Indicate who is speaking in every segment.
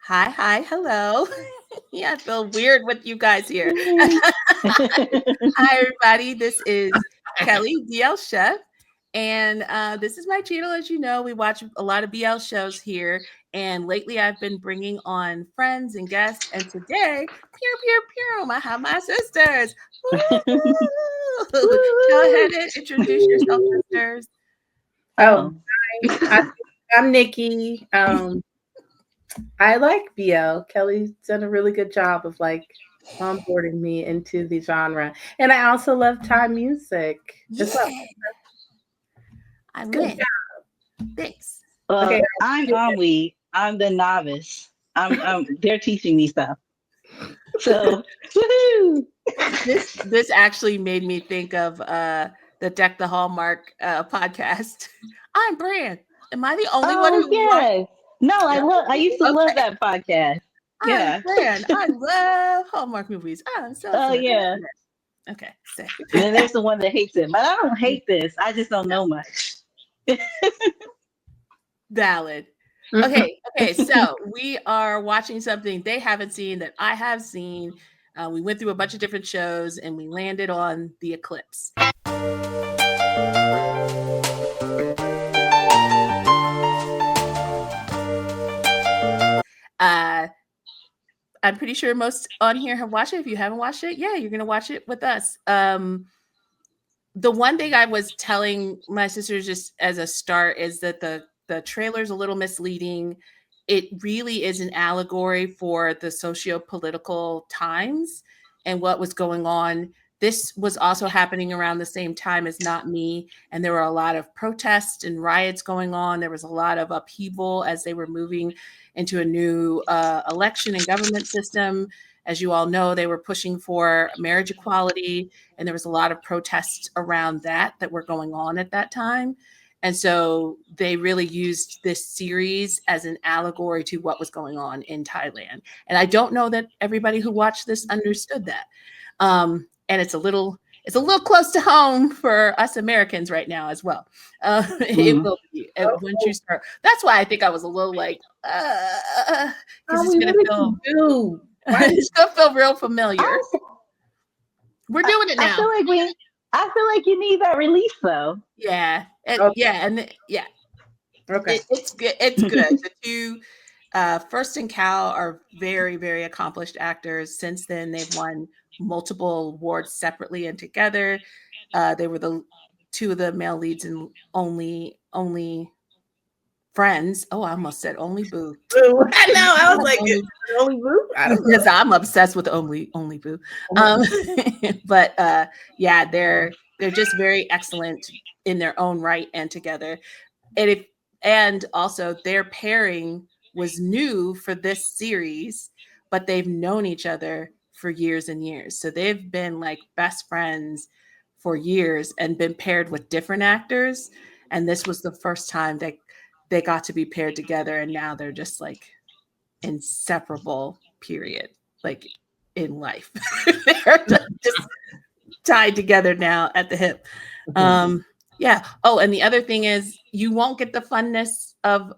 Speaker 1: Hi, hello. Yeah, I feel weird with you guys here. Hi, everybody. This is Kelly, DL Chef. And this is my channel. As you know, we watch a lot of BL shows here. And lately, I've been bringing on friends and guests. And today, pew, pew, pew, I have my sisters. Woo! Go ahead and introduce yourself, sisters.
Speaker 2: Oh, I'm Nikki. I like BL. Kelly's done a really good job of onboarding me into the genre, and I also love Thai music as well.
Speaker 1: Yeah, I
Speaker 2: Good
Speaker 1: win. Thanks.
Speaker 2: Okay.
Speaker 3: I'm Omri. I'm the novice. They're teaching me stuff. So, woohoo!
Speaker 1: This actually made me think of the Deck the Hallmark podcast. I'm Bran. Am I the only one
Speaker 3: Oh
Speaker 1: who watched?
Speaker 3: yes. No, I
Speaker 1: Yeah.
Speaker 3: love. I used to love
Speaker 1: Okay.
Speaker 3: that podcast.
Speaker 1: I'm
Speaker 3: Yeah.
Speaker 1: Bran. I love Hallmark movies. I'm so
Speaker 3: Oh
Speaker 1: sorry.
Speaker 3: yeah.
Speaker 1: Okay. Say.
Speaker 3: And then there's the one that hates it, but I don't hate this. I just don't know much.
Speaker 1: Valid.
Speaker 2: job.
Speaker 1: Okay. So we are watching something they haven't seen that I have seen. We went through a bunch of different shows and we landed on the Eclipse. Uh, I'm pretty sure most on here have watched it. If you haven't watched it, yeah, you're gonna watch it with us. The one thing I was telling my sisters just as a start is that the trailer's a little misleading. It really is an allegory for the socio-political times and what was going on. This was also happening around the same time as Not Me, and there were a lot of protests and riots going on. There was a lot of upheaval as they were moving into a new election and government system. As you all know, they were pushing for marriage equality, and there was a lot of protests around that were going on at that time. And so they really used this series as an allegory to what was going on in Thailand. And I don't know that everybody who watched this understood that. And it's a little clse to home for us Americans right now as well. It
Speaker 3: Mm.
Speaker 1: will be once you start. That's why I think I was a little like, because it's
Speaker 2: What
Speaker 1: gonna
Speaker 2: did
Speaker 1: feel
Speaker 2: you do? Why did
Speaker 1: it's gonna feel real familiar.
Speaker 3: I,
Speaker 1: We're doing it
Speaker 3: I
Speaker 1: now.
Speaker 3: feel like we. I feel like you need that release though.
Speaker 1: Yeah,
Speaker 2: Okay.
Speaker 1: yeah,
Speaker 2: Okay.
Speaker 1: it's good. It's good. The two, First and Cal, are very, very accomplished actors. Since then, they've won multiple awards separately and together. They were the two of the male leads in Only Friends. Oh, I almost said Only Boo.
Speaker 2: Boo. I know. I was like, is
Speaker 1: Only
Speaker 2: it only boo? I don't
Speaker 1: because
Speaker 2: know.
Speaker 1: I'm obsessed with Only Boo. Um, but yeah, they're just very excellent in their own right and together. And also their pairing was new for this series, but they've known each other for years and years. So they've been like best friends for years and been paired with different actors. And this was the first time that they got to be paired together. And now they're just like inseparable, period. Like in life. They're just tied together now at the hip. Yeah. Oh, and the other thing is you won't get the funness of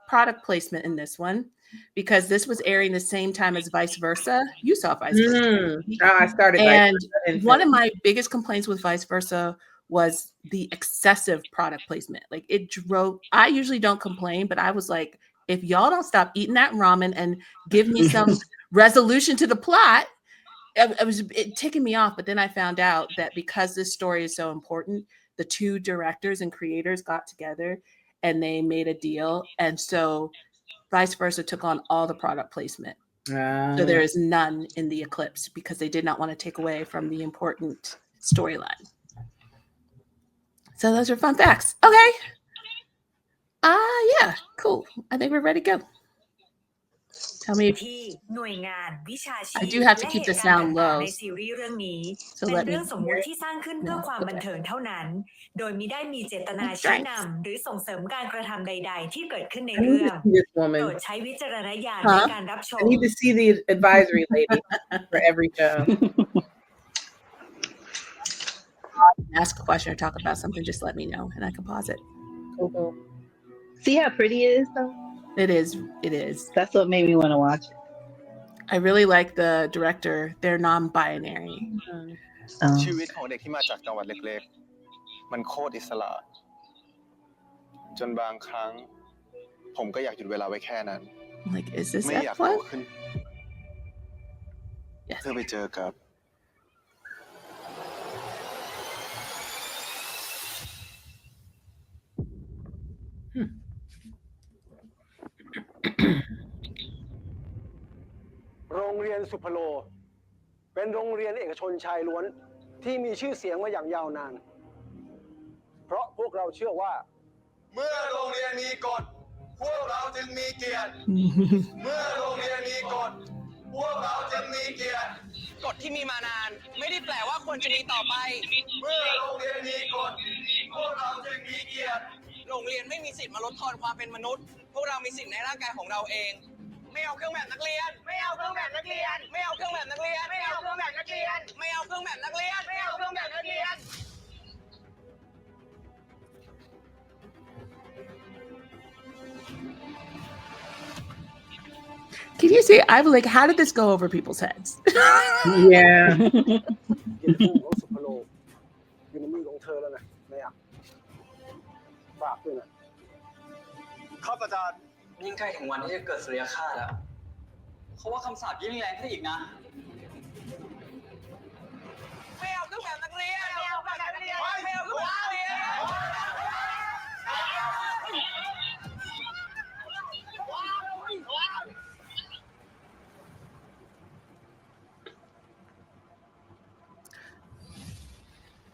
Speaker 1: product placement in this one because this was airing the same time as Vice Versa. You saw Vice Versa.
Speaker 2: Oh, I started
Speaker 1: And one
Speaker 2: finish.
Speaker 1: of my biggest complaints with Vice Versa was the excessive product placement. Like it drove, I usually don't complain, but I was like, if y'all don't stop eating that ramen and give me some resolution to the plot, it ticking me off. But then I found out that because this story is so important, the two directors and creators got together and they made a deal. And so Vice Versa took on all the product placement. So there is none in the Eclipse because they did not want to take away from the important storyline. So those are fun facts. Okay. Yeah, cool. I think we're ready to go. Tell me if
Speaker 4: ที่หน่วยงานวิชา
Speaker 1: I
Speaker 4: ชี
Speaker 1: do
Speaker 4: พ
Speaker 1: have to
Speaker 4: และ
Speaker 1: keep
Speaker 4: เห
Speaker 1: the
Speaker 4: ตุการณ์
Speaker 1: sound
Speaker 4: ต่าง
Speaker 1: low.
Speaker 4: ๆในซีรีส์เรื่องนี้
Speaker 1: So
Speaker 4: เป็น
Speaker 1: let
Speaker 4: เรื่
Speaker 1: me
Speaker 4: องสมมุติที่สร้างขึ้นเพื่อความบันเทิงเท่านั้น โดยมิได้มีเจตนาชี้นำหรือส่งเสริมการกระทำใด ๆ ที่เกิดขึ้นใน
Speaker 2: I need
Speaker 4: เรื่
Speaker 2: to
Speaker 4: อง
Speaker 2: see this
Speaker 4: โปร
Speaker 2: woman.
Speaker 4: ดใช้วิจารณญาณ
Speaker 1: Huh?
Speaker 4: ในการรับช
Speaker 2: I
Speaker 4: ม
Speaker 2: need to see the advisory lady for every show.
Speaker 1: Ask a question or talk about something, just let me know and I can pause it.
Speaker 2: Cool.
Speaker 3: See how pretty it is though?
Speaker 1: It is. It is.
Speaker 3: That's what made me want to watch it.
Speaker 1: I really like the director. They're non-binary.
Speaker 5: ชีวิตของเด็กที่มาจากจังหวัดเล็กๆมันโคตรอิสระจนบางครั้งผมก็อยากหยุดเวลาไว้แค่นั้น
Speaker 1: Like, is this
Speaker 5: ไม่อยากโต
Speaker 1: F1?
Speaker 5: ขึ้น
Speaker 1: Yes.
Speaker 5: เพื่อไปเจอกับ
Speaker 6: โรงเรียนสุพโลเป็นโรงเรียนเอกชนชายล้วนที่มีชื่อเสียงมาอย่างยาวนานเพราะพวกเราเชื่อว่าเมื่อโรงเรียนมีกฎพวกเราจึงมีเกียรติเมื่อโรงเรียนมีกฎพวกเราจึงมีเกียรติกฎที่มีมานานไม่ได้แปลว่าควรจะมีต่อไปเมื่อโรงเรียนมีกฎพวกเราจึงมีเกียรติโรงเรียนไม่มีสิทธิ์มาลดทอนความเป็นมนุษย์พวกเรามีสิทธิ์ในร่างกายของเราเองไม่เอาเครื่องแบบนักเรียนไม่เอาเครื่องแบบนักเรียนไม่เอาเครื่องแบบนักเรียนไม่เอาเครื่องแบบนักเรียนไม่เอาเครื่องแบบนักเรียนไม่เอาเครื่องแบบนักเรียน
Speaker 1: Can you see? I'm like, how did this go over people's heads?
Speaker 2: Yeah.
Speaker 6: ของสุพโลอยู่ในมือของเธอแล้วนะไม่อยากฝากด้วยนะครับอาจารย์ยิ่งใกล้ถึงวันที่จะเกิดสุริยคราสแล้วเขาว่าคำสาปยิ่งแรงขึ้นอีกนะไม่เอาเครื่องแบบนักเรียนไม่เอาเครื่องแบบนักเรียนไม่เอาเครื่องแบบนักเรียน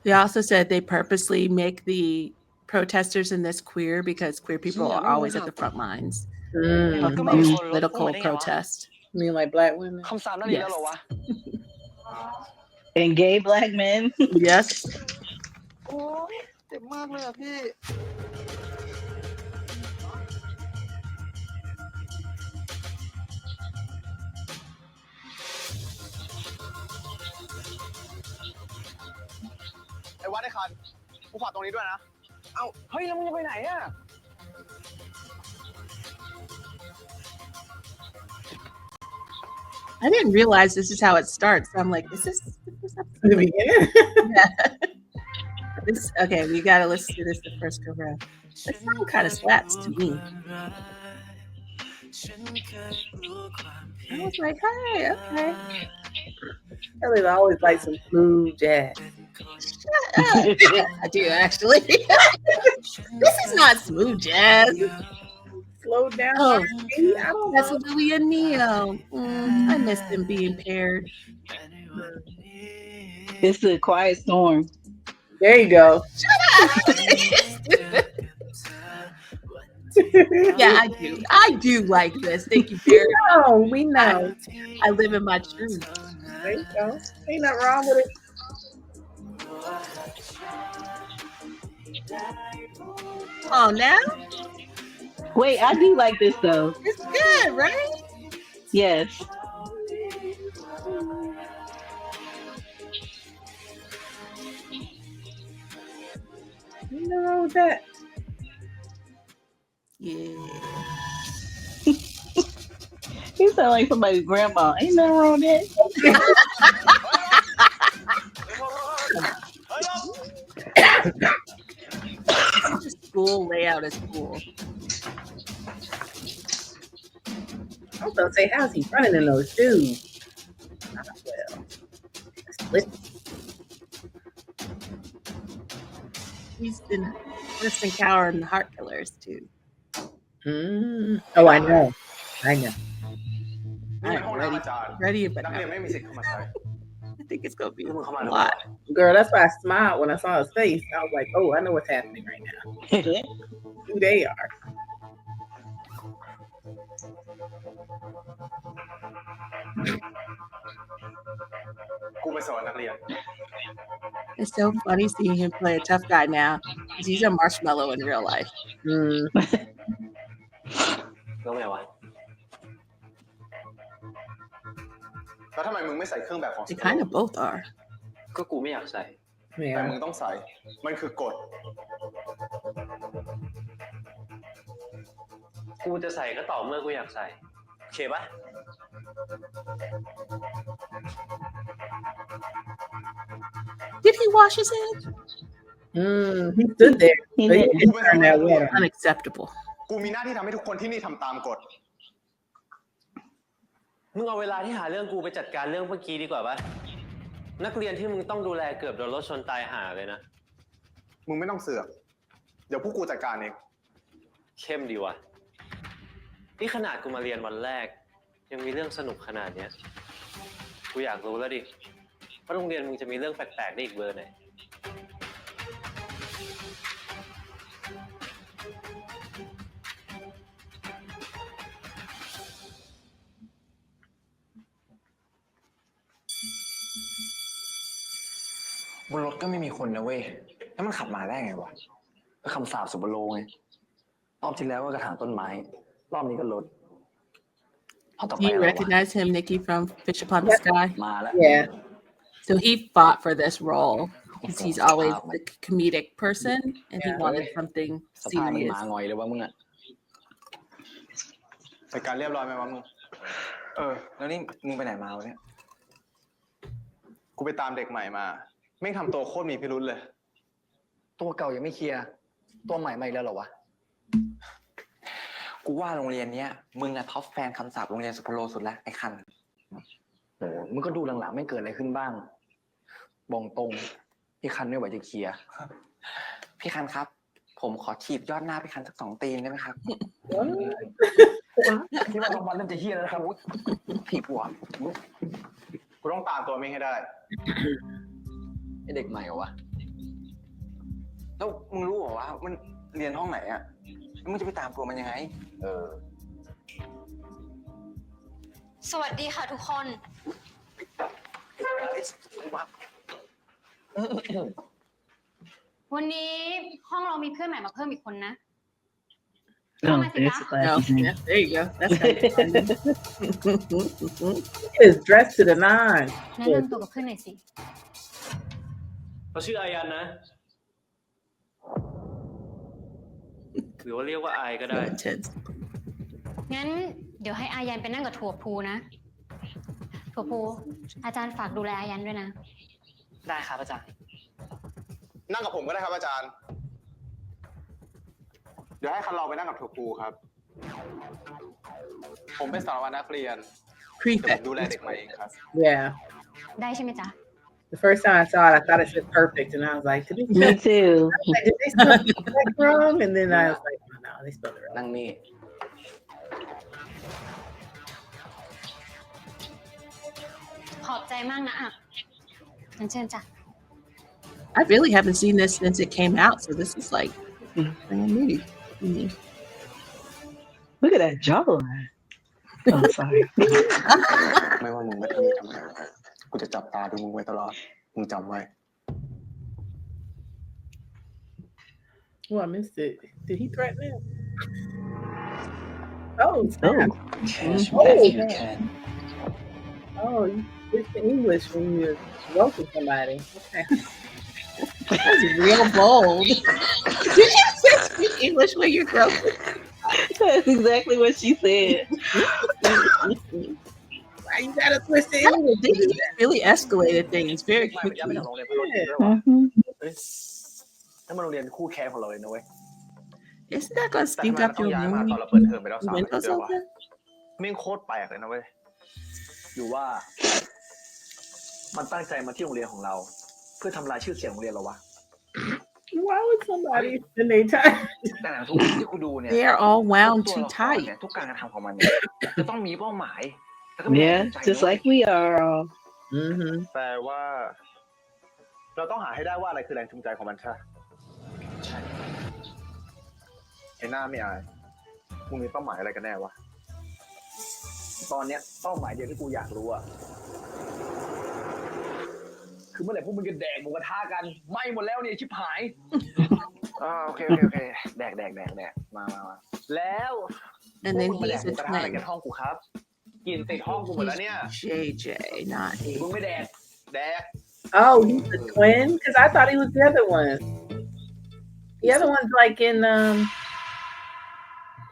Speaker 1: They also said they purposely make the protesters in this queer because queer people are always at the front lines of most political protest.
Speaker 2: You mean like black women?
Speaker 6: คำสาปนั่นอีกแล้วเหรอวะ
Speaker 3: And gay black men.
Speaker 1: Yes.
Speaker 6: โอ้ยเจ็บมากเลยอ่ะพี่ ไอ้วัดไอ้คันกูฝากตรงนี้ด้วยนะ เอ้า เฮ้ย แล้วมึงจะไปไหนอ่ะ
Speaker 1: I didn't realize this is how it starts. So I'm like, is this
Speaker 2: In the beginning?
Speaker 1: this? Okay, we gotta listen to this the first go round. This song kind of slaps to me. I was like, hey, okay.
Speaker 2: Kelly's always like some smooth jazz.
Speaker 1: I do actually. This is not smooth jazz.
Speaker 2: Slow down.
Speaker 1: Oh,
Speaker 2: I don't
Speaker 1: that's
Speaker 2: know.
Speaker 1: Louis and Neo. I miss them being paired.
Speaker 3: It's a quiet storm.
Speaker 2: There you go.
Speaker 1: Yeah, I do. I do like this. Thank you, Barry.
Speaker 2: No, we know.
Speaker 1: I live in my truth.
Speaker 2: There you go. Ain't nothing wrong with it.
Speaker 1: Oh, now
Speaker 3: Wait, I do like this though.
Speaker 1: it's good, right?
Speaker 3: Yes.
Speaker 2: Ain't nothing wrong with that.
Speaker 1: Yeah.
Speaker 3: You sound like somebody's grandma. Ain't nothing wrong with
Speaker 1: The school layout is cool.
Speaker 2: I was gonna say, how's he running in those shoes? Ah, well, split.
Speaker 1: He's been Winston Cower and the Heart Killers too.
Speaker 2: Oh, I know. I know.
Speaker 5: นี่เป็นห้องน้ำอาจารย์
Speaker 1: Ready, but
Speaker 5: นักเรียนไม่มีสิทธิ์เข้ามาใช้
Speaker 1: I think it's gonna be a
Speaker 5: เข้ามา
Speaker 1: lot.
Speaker 2: Girl, that's why I smiled when I saw his face. I was like, oh, I know what's happening right now.
Speaker 3: it.
Speaker 2: Who they are.
Speaker 5: กูไปสอนนักเรียน
Speaker 1: It's so funny seeing him play a tough guy now because he's a marshmallow in real life.
Speaker 5: แล้วไงวะ แล้วทำไมมึงไม่ใส่เครื่องแบบของ
Speaker 1: They kind of both are.
Speaker 6: ก็กูไม่อยากใส่
Speaker 5: แต่มึงต้องใส่ มันคือกฎ
Speaker 7: กูจะใส่ก็ต่อเมื่อกูอยากใส่โอเคปะ
Speaker 1: Did he wash his hands?
Speaker 2: He stood there.
Speaker 3: He
Speaker 2: So he
Speaker 3: didn't.
Speaker 2: didn't turn that water.
Speaker 1: Unacceptable.
Speaker 5: กูมีหน้าที่ทำให้ทุกคนที่นี่ทำตามกฎ
Speaker 7: มึงเอาเวลาที่หาเรื่องกูไปจัดการเรื่องเมื่อกี้ดีกว่าปะนักเรียนที่มึงต้องดูแลเกือบโดนรถชนตายห่าเลยนะ
Speaker 5: มึงไม่ต้องเสือก เดี๋ยวพวกกูจัดการเอง
Speaker 7: เข้มดีว่ะนี่ขนาดกูมาเรียนวันแรกยังมีเรื่องสนุกขนาดเนี้ยกูอยากรู้แล้วดิว่าโรงเรียนมึงจะมีเรื่องแปลกๆได้อีกเบอร์ไหน
Speaker 8: บนรถก็ไม่มีคนนะเว้ยแล้วมันขับมาได้ไงวะก็คำสาปสุบโลไงรอบที่แล้วก็กระถางต้นไม้รอบนี้ก็รถรอบต่อ
Speaker 1: Do
Speaker 8: ไป
Speaker 1: you
Speaker 8: อะไรวะ
Speaker 1: recognize him, Nikki, from Fish Upon the Sky?
Speaker 8: มาแล้ว
Speaker 2: Yeah.
Speaker 1: So he fought for this role because he's always the comedic person and he wanted something
Speaker 8: สภาพมัน
Speaker 1: serious.
Speaker 8: มาหงอยเลยว่ามึงอะ
Speaker 5: จัดการเรียบร้อยไหมวะมึง
Speaker 8: แล้วนี่มึงไปไหนมาวะเนี่ย
Speaker 5: กูไปตามเด็กใหม่มาแม่งทำตัวโคตรมีพิรุธเลย
Speaker 8: ตัวเก่ายังไม่เคลียร์ตัวใหม่มาอีกแล้วเหรอวะกูว่าโรงเรียนเนี้ยมึงอะท็อปแฟนคำสาปโรงเรียนสุพโลสุดแล้วไอ้คันโอ้มึงก็ดูหลังๆไม่เกิดอะไรขึ้นบ้างบอกตรงพี่คันไม่ไหวจะเคลียร์พี่คันครับ ผมขอถีบยอดหน้าพี่คันสัก2 ตีนได้ไหมครับที่ว่ารางวัลเริ่มจะเฮี้ยแล้วนะครับถีบหัว
Speaker 5: กูต้องตามตัวแม่งให้ได้
Speaker 8: ไอเด็กใหม่เหรอวะแล้วมึงรู้เหรอวะมันเรียนห้องไหนอะแล้วมึงจะไปตามตัวมันยังไง
Speaker 9: สวัสดีค่ะทุกคน วันนี้ห้องเรามีเพื่อนใหม่มาเพิ่มอีกคนนะ
Speaker 3: Oh,
Speaker 9: my
Speaker 3: there's
Speaker 9: God.
Speaker 3: the glasses.
Speaker 1: Yeah, there you go. That's kind of funny.
Speaker 2: He is dressed to the nines.
Speaker 9: แนะนำตัวกับเพื่อนหน่อยสิ
Speaker 7: เขาชื่ออายันนะหรือว่าเรียกว่าอายก็ได้
Speaker 1: So intense.
Speaker 9: งั้นเดี๋ยวให้อายันไปนั่งกับถั่วพูนะ ถั่วพูอาจารย์ฝากดูแลอายันด้วยนะ
Speaker 8: ได้ครับอาจารย์
Speaker 5: นั่งกับผมก็ได้ครับอาจารย์ เดี๋ยวให้คันเราไปนั่งกับถั่วพูครับ ผมเป็นสารวัตรนักเรียนเดี๋ยวผม
Speaker 1: Prefect.
Speaker 5: ดูแลเด็กใหม่เองครับ
Speaker 2: Yeah.
Speaker 9: ได้ใช่ไหมจ๊ะ
Speaker 2: The first time I saw it, I thought it said perfect, and I was like, did they
Speaker 3: Me
Speaker 2: spell
Speaker 3: too.
Speaker 2: like, did they spell perfect wrong? And then I was like, oh, no, they spelled it wrong.
Speaker 8: นั่งนี่
Speaker 9: ขอบใจมากนะอ่ะงั้นเชิญจ้ะ
Speaker 1: I really haven't seen this since it came out, so this is like brand new.
Speaker 3: Look at that jawline. Oh, sorry.
Speaker 8: ไม่ว่ามึงไม่ทำอะไรกูจะจับตาดูมึงไว้ตลอดมึงจำไว้
Speaker 2: Oh, I missed it. Did he threaten it? Oh, snap. Oh, you switched to English when you wrote to somebody. Okay.
Speaker 1: That was real bold. Did you say speak English when you're broken?
Speaker 3: That's exactly what she said.
Speaker 2: Why you gotta switch to English? to do that?
Speaker 1: Really escalated things very
Speaker 8: ย้ายไป
Speaker 1: quickly.
Speaker 8: จากโรงเรียนเพราะรถติดด้วยวะ
Speaker 3: Mhm.
Speaker 8: ถ้ามาโรงเรียนคู่แค้นของเราเลยนะเว้ย
Speaker 1: Isn't that gonna
Speaker 8: แต่ทำ
Speaker 1: stink
Speaker 8: ไมมัน
Speaker 1: up
Speaker 8: ต้อง
Speaker 1: your
Speaker 8: ย้ายมาตอน
Speaker 1: room?
Speaker 8: เราเปิดเทอมไปแล้ว3 อาทิต
Speaker 1: Windows
Speaker 8: ย์ด้วยวะ
Speaker 1: open?
Speaker 8: แม่งโคตรแปลกเลยนะเว้ยอยู่ว่า มันตั้งใจมาที่โรงเรียนของเรา เพื่อทำลายชื่อเสียงโรงเรียนเราวะ
Speaker 2: Why would somebody spend their time?
Speaker 8: แต่หนังทุกที่กูดูเนี่ย
Speaker 1: They are all
Speaker 8: ทุ
Speaker 1: wound
Speaker 8: กตัว
Speaker 1: too
Speaker 8: ละคร
Speaker 1: tight.
Speaker 8: เนี่ยทุกการกระทำของมันเนี่ยจะต้องมีเป้าหมายแล้วก็มีแรง
Speaker 3: Yeah,
Speaker 8: จูงใจ
Speaker 3: just
Speaker 8: ด้วย
Speaker 3: like we are all.
Speaker 2: Mm-hmm.
Speaker 5: แปลว่า เราต้องหาให้ได้ว่าอะไรคือแรงจูงใจของมันใช่
Speaker 8: ใช่
Speaker 5: ไอ้หน้าไม่อาย มึงมีเป้าหมายอะไรกันแน่วะ
Speaker 8: ตอนเนี้ยเป้าหมายเดียวที่กูอยากรู้อะคือเมื่อไหร่พวกมึงจะแดกหมูกระทะกันไหม่หมดแล้วเนี่ยชิบหายโอเคแดกมาแล้ว
Speaker 1: And
Speaker 8: พว
Speaker 1: then
Speaker 8: กมึงมาแด
Speaker 1: he's
Speaker 8: กหมู
Speaker 1: a
Speaker 8: กระทะอะไรกัน
Speaker 1: twin.
Speaker 8: ห้องกูครับ กินติดห้องกูหมดแล้วเนี่ย
Speaker 1: JJ, not
Speaker 8: มึง
Speaker 1: A.
Speaker 8: ไม่แดก
Speaker 5: แดก
Speaker 2: Oh, he's the twin? Because I thought he was the other one. The other one's like in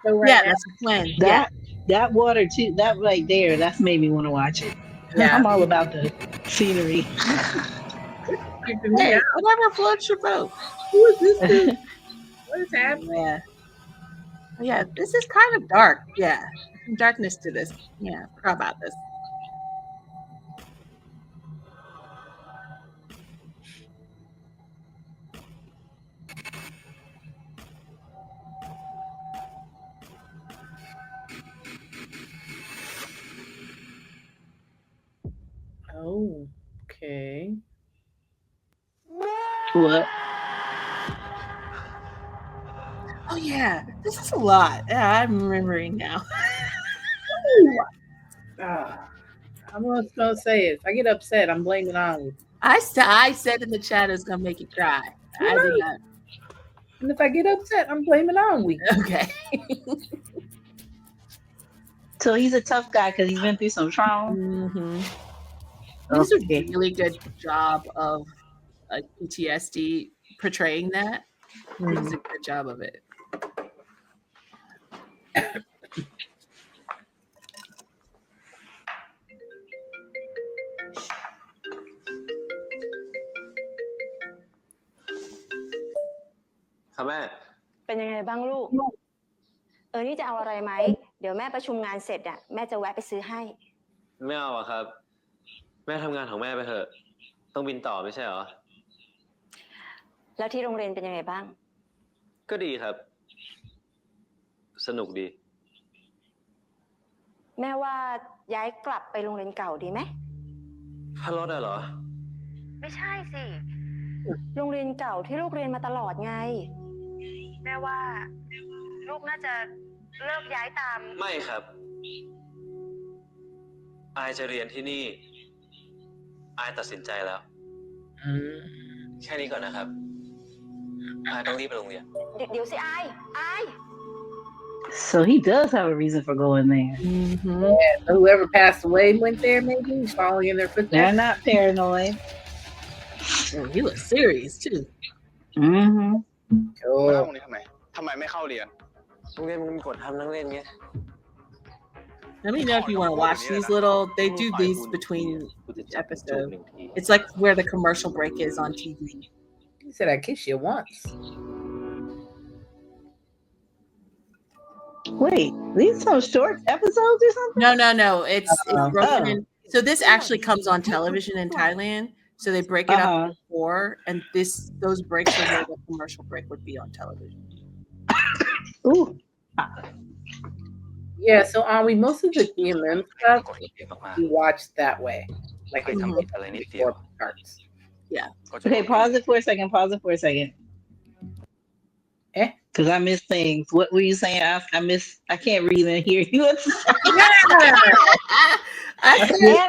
Speaker 2: show right
Speaker 1: Yeah,
Speaker 2: now.
Speaker 1: that's the plan. Yeah.
Speaker 3: That water too, that right there, that's made me want to watch it.
Speaker 2: Yeah.
Speaker 3: I'm all about the scenery.
Speaker 2: Creeping me
Speaker 1: Hey,
Speaker 2: out.
Speaker 1: whatever floats your boat.
Speaker 2: Who is this dude? What is happening?
Speaker 1: Yeah. Yeah, this is kind of dark. Yeah. Some darkness to this. Yeah, forgot about this.
Speaker 2: Oh, okay.
Speaker 3: What?
Speaker 1: Oh yeah, this is a lot. Yeah, I'm remembering now.
Speaker 2: I'm just gonna say it. If I get upset, I'm blaming on.
Speaker 1: I said in the chat it's gonna make you cry. I did not.
Speaker 2: And if I get upset, I'm blaming on we.
Speaker 1: Okay.
Speaker 3: So he's a tough guy because he's been through some trauma.
Speaker 1: Mm-hmm. This is
Speaker 3: Okay.
Speaker 1: a really good job of PTSD portraying that. He does a good job of it.
Speaker 7: ครับแม่
Speaker 10: เป็นยังไงบ้างลูก นี่จะเอาอะไรไหม เดี๋ยวแม่ประชุมงานเสร็จอ่ะแม่จะแวะไปซื้อให้
Speaker 7: ไม่เอาอะครับ แม่ทำงานของแม่ไปเถอะ ต้องบินต่อไม่ใช่เหรอ
Speaker 10: แล้วที่โรงเรียนเป็นยังไงบ้าง
Speaker 7: ก็ดีครับ สนุกดี
Speaker 10: แม่ว่าย้ายกลับไปโรงเรียนเก่าดีไหม
Speaker 7: ถ้ารถอะเหรอ
Speaker 10: ไม่ใช่สิ โรงเรียนเก่าที่ลูกเรียนมาตลอดไง แม่ว่าลูกน่าจะเลิกย้ายตาม
Speaker 7: ไม่ครับ อายจะเรียนที่นี่ อายตัดสินใจแล้ว แค่นี้ก่อนนะครับ อายต้องรีบไปโรงเรียน
Speaker 10: เดี๋ยวสิอาย
Speaker 3: So he does have a reason for going there.
Speaker 2: Mm-hmm. Yeah, so whoever passed away went there, maybe he's following in their footsteps.
Speaker 3: They're not paranoid.
Speaker 1: Oh, he looks serious too.
Speaker 3: Mm-hmm.
Speaker 5: มาเข้าโรงเรียนทำไมไม่เข้าเรียน
Speaker 7: โรงเรียนมันมีกฎห้ามนั่งเล่นไง
Speaker 1: Let me know if you want to watch these little. They do these between each episode. It's like where the commercial break is on TV.
Speaker 2: He said, "I kiss you once."
Speaker 3: Wait, these some short episodes or something?
Speaker 1: No. It's broken in. So this actually comes on television in Thailand. So they break it up into 4, and those breaks are where the commercial break would be on television.
Speaker 3: Ooh.
Speaker 2: Yeah, so most of the GMM stuff we watch that way. Like it's 4 parts.
Speaker 1: Yeah.
Speaker 3: Okay, pause it for a second. Because I miss things. What were you saying? I can't read and hear you. And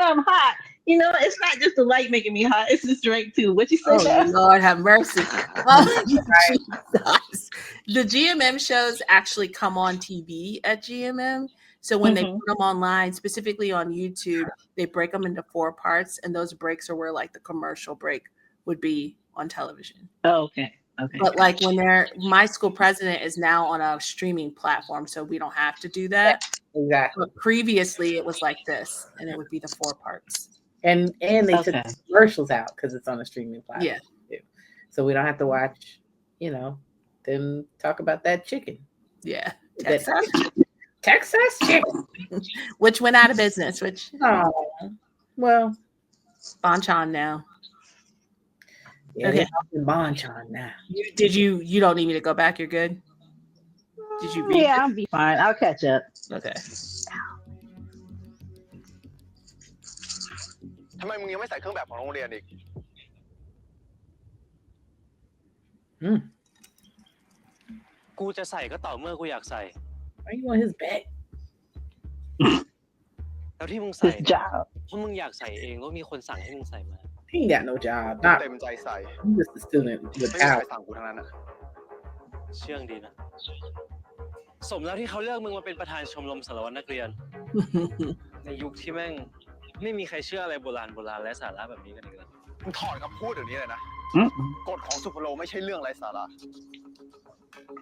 Speaker 3: I'm hot. You know, it's not just the light making me hot. It's this drink too. What you say?
Speaker 1: Oh, Lord have mercy. Jesus. The GMM shows actually come on TV at GMM. So when they put them online, specifically on YouTube, they break them into 4 parts. And those breaks are where like the commercial break would be on television.
Speaker 3: Oh, okay.
Speaker 1: But like when my school president is now on a streaming platform, so we don't have to do that.
Speaker 2: Exactly.
Speaker 1: But previously it was like this, and it would be the 4 parts.
Speaker 2: And they took commercials out because it's on a streaming platform.
Speaker 1: Yeah.
Speaker 2: Too. So we don't have to watch, them talk about that chicken.
Speaker 1: Yeah.
Speaker 2: Texas chicken.
Speaker 1: Which went out of business,
Speaker 2: well,
Speaker 1: Bonchon now.
Speaker 2: Yeah, okay. Bonchon now.
Speaker 1: You don't need me to go back? You're good? Did you read
Speaker 3: I'll be fine. I'll catch up.
Speaker 1: Okay.
Speaker 5: ทำไมมึงยังไม่ใส่เครื่องแบบของโรงเรียนอีก
Speaker 7: กูจะใส่ก็ต่อเมื่อกูอยากใส่
Speaker 2: Why you want his back?
Speaker 7: แล้วที่มึงใส่เพราะมึงอยากใส่เองก็มีคนสั่งให้มึงใส่มา
Speaker 2: He ain't got no job. Not
Speaker 5: เต็มใจใส่
Speaker 2: I'm just a student with
Speaker 5: ไม่มีใคร
Speaker 2: power.
Speaker 5: สั่งกูทั้งนั้นอะ
Speaker 7: เชื่องดีนะ สมแล้วที่เขาเลือกมึงมาเป็นประธานชมรมสารวัตรนักเรียน ในยุคที่แม่งไม่มีใครเชื่ออะไรโบราณและสาระแบบนี้กันอีกแล้ว
Speaker 5: มึงถอดคำพูดเดี๋ยวนี้เลยนะ กฎของสุพโลไม่ใช่เรื่องไร้สาระ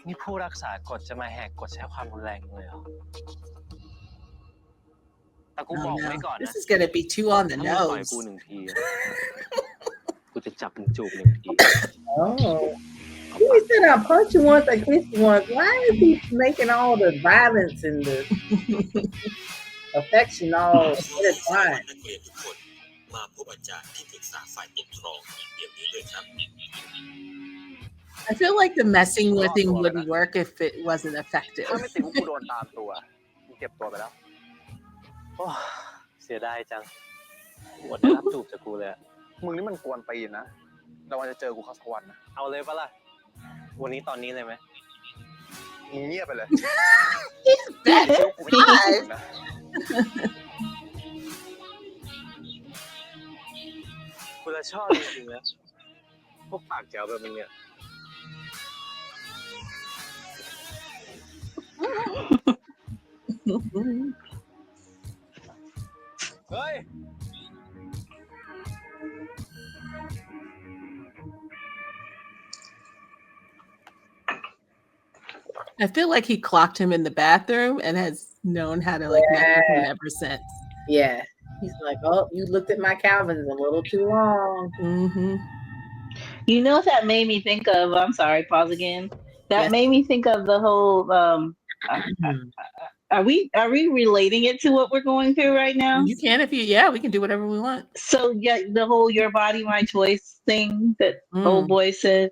Speaker 7: นี่ผู้รักษากฎจะมาแหกกฎใช้ความรุนแรงเลยเหรอแต่กูบอกไว้ก่อนนะ
Speaker 1: This is gonna be too on the
Speaker 7: ถ้ามึงต่อย
Speaker 1: nose.
Speaker 7: กู1 ทีกูจะจับมึงจูบ1 ที
Speaker 2: Oh. He said I punch you once, I kiss you once. Why is he making all the violence and the affection all intertwined?
Speaker 11: นักเรียนทุกคนมาพบอาจารย์ที่ปรึกษาฝ่ายปกครองเดี๋ยวนี้เลยครับ
Speaker 1: I feel like the messing with him wouldn't work if it wasn't effective.
Speaker 7: ถ้าไม่ติดว่ากูโดนตามตัวมึงเก็บตัวไปแล้วโอ้เสียดายจังอดได้รับจูบจากกูเลย
Speaker 5: มึงนี่มันกวนตีนนะเราวันจะเจอกูเข้าสักวันนะ
Speaker 7: เอาเลยปะล่ะวันนี้ตอนนี้เลยไหม
Speaker 5: มึงเงียบไปเลย
Speaker 1: He's bad.
Speaker 5: กูไม่ใช่นะ
Speaker 7: กูจะชอบจริงๆนะพวกปากแจ๋วแบบมึงเนี่ย เฮ้ย
Speaker 1: I feel like he clocked him in the bathroom and has known how to like mess with him ever since.
Speaker 2: Yeah. He's like, oh, you looked at my Calvins a little too long.
Speaker 1: Mm-hmm.
Speaker 3: You know what that made me think of? I'm sorry, pause again. That
Speaker 1: Yes.
Speaker 3: made me think of the whole. Are we relating it to what we're going through right now?
Speaker 1: You can if you, yeah, we can do whatever we want.
Speaker 3: So yeah, the whole "your body, my choice" thing that old boy said.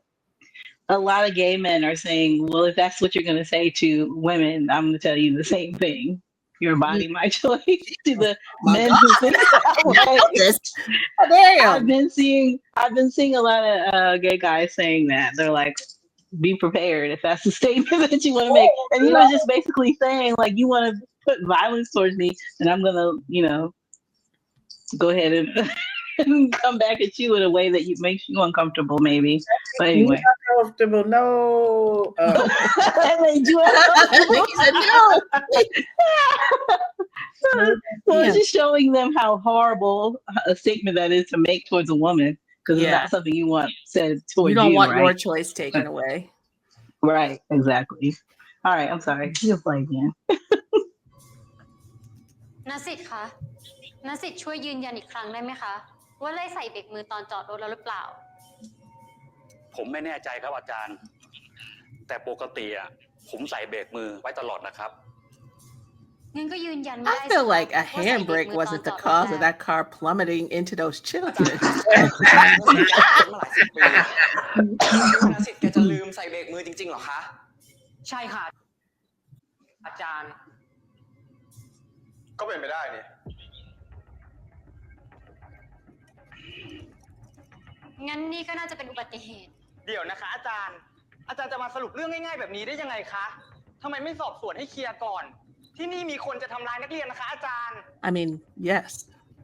Speaker 3: A lot of gay men are saying, "Well, if that's what you're going to say to women, I'm going to tell you the same thing. Your body, my choice." To the men who think that way. I've been seeing a lot of gay guys saying that. They're like, be prepared if that's the statement that you want to make. And he was just basically saying, like, you want to put violence towards me, and I'm gonna, go ahead and come back at you in a way that makes you uncomfortable, maybe. But anyway,
Speaker 2: uncomfortable. No.
Speaker 3: That made you uncomfortable. So it's just showing them how horrible a statement that is to make towards a woman, because it's not something you want said towards you.
Speaker 1: You don't want
Speaker 3: right?
Speaker 1: your choice taken away.
Speaker 3: Right, exactly. All right, I'm sorry. You'll play again.
Speaker 9: ณสิทธิ์คะณสิทธิ์ช่วยยืนยันอีกครั้งได้ไหมคะว่าได้ใส่เบรกมือตอนจอดรถแล้วหรือเปล่า
Speaker 12: ผมไม่แน่ใจครับอาจารย์ แต่ปกติอ่ะผมใส่เบรกมือไว้ตลอดนะครับ
Speaker 9: งั้นก็ยืนยันไม่ได้
Speaker 1: I feel like a handbrake wasn't the cause of that car plummeting into those children.
Speaker 8: ณสิทธิ์แกจะลืมใส่เบรกมือจริงๆเหรอคะ
Speaker 13: ใช่ค่ะ อาจารย์
Speaker 5: ก็เป็นไปได้นี่
Speaker 9: งั้นนี่ก็น่าจะเป็นอุบัติเหตุ
Speaker 13: เดี๋ยวนะคะ อาจารย์จะมาสรุปเรื่องง่ายๆแบบนี้ได้ยังไงคะทำไมไม่สอบสวนให้เคลียร์ก่อน ที่นี่มีคนจะทำร้ายนักเรียนนะคะ อาจารย์
Speaker 1: I mean, yes.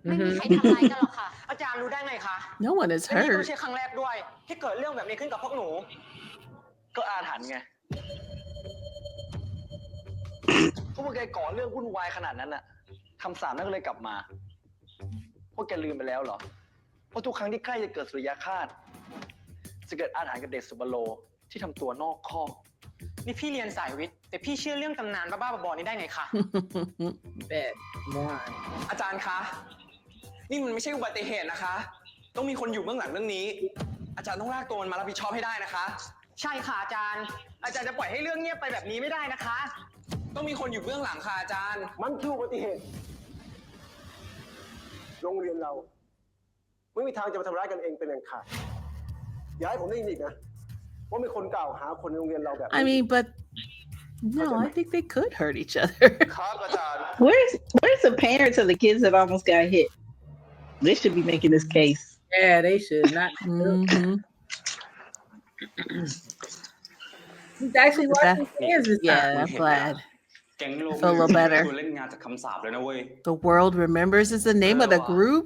Speaker 9: ไม่มีใครทำร้ายกันหรอกค่ะ
Speaker 13: อาจารย์รู้ได้ไงคะ
Speaker 1: No one is
Speaker 13: และนี่ก็
Speaker 1: hurt.
Speaker 13: ไม่ใช่ครั้งแรกด้วย ที่เกิดเรื่องแบบนี้ขึ้นกับพวกหนู
Speaker 7: ก็อาถรรพ์ไง พวกแกก่อเรื่องวุ่นวายขนาดนั้นน่ะคำสาปนั่นก็เลยกลับมา พวกแกลืมไปแล้วเหรอว่าทุกครั้งที่ใกล้จะเกิดสุริยคราสจะเกิดอาถรรพ์กับเด็กสุบโลที่ทำตัวนอกคอก
Speaker 13: นี่พี่เรียนสายวิทย์ แต่พี่เชื่อเรื่องตำนานบ้าๆบอๆนี้ได้ไงคะ
Speaker 2: Bet. Why?
Speaker 13: อาจารย์คะ นี่มันไม่ใช่อุบัติเหตุนะคะ ต้องมีคนอยู่เบื้องหลังเรื่องนี้ อาจารย์ต้องลากตัวมันมารับผิดชอบให้ได้นะคะ ใช่ค่ะอาจารย์จะปล่อยให้เรื่องเงียบไปแบบนี้ไม่ได้นะคะ ต้องมีคนอยู่เบื้องหลังค่ะอาจารย์
Speaker 6: มันคืออุบัติเหตุ โรงเรียนเราไม่มีทางจะมาทำร้ายกันเองเป็นอันขาดอย่าให้ผมได้ยินอีกนะว่ามีคนกล่าวหาคนในโรงเรียนเราแบบนี้
Speaker 1: I mean, but no, I think they could hurt each other.
Speaker 3: Where's the parents of the kids that almost got hit? They should be making this case.
Speaker 2: Yeah, they should not. He's actually watching kids this
Speaker 1: Yeah,
Speaker 2: time.
Speaker 1: I'm glad.
Speaker 12: แก๊งโลก
Speaker 1: Feel a little better.
Speaker 12: เล่นงานจากคำสาปเลยนะเว้ย
Speaker 1: The world remembers is the name of the group.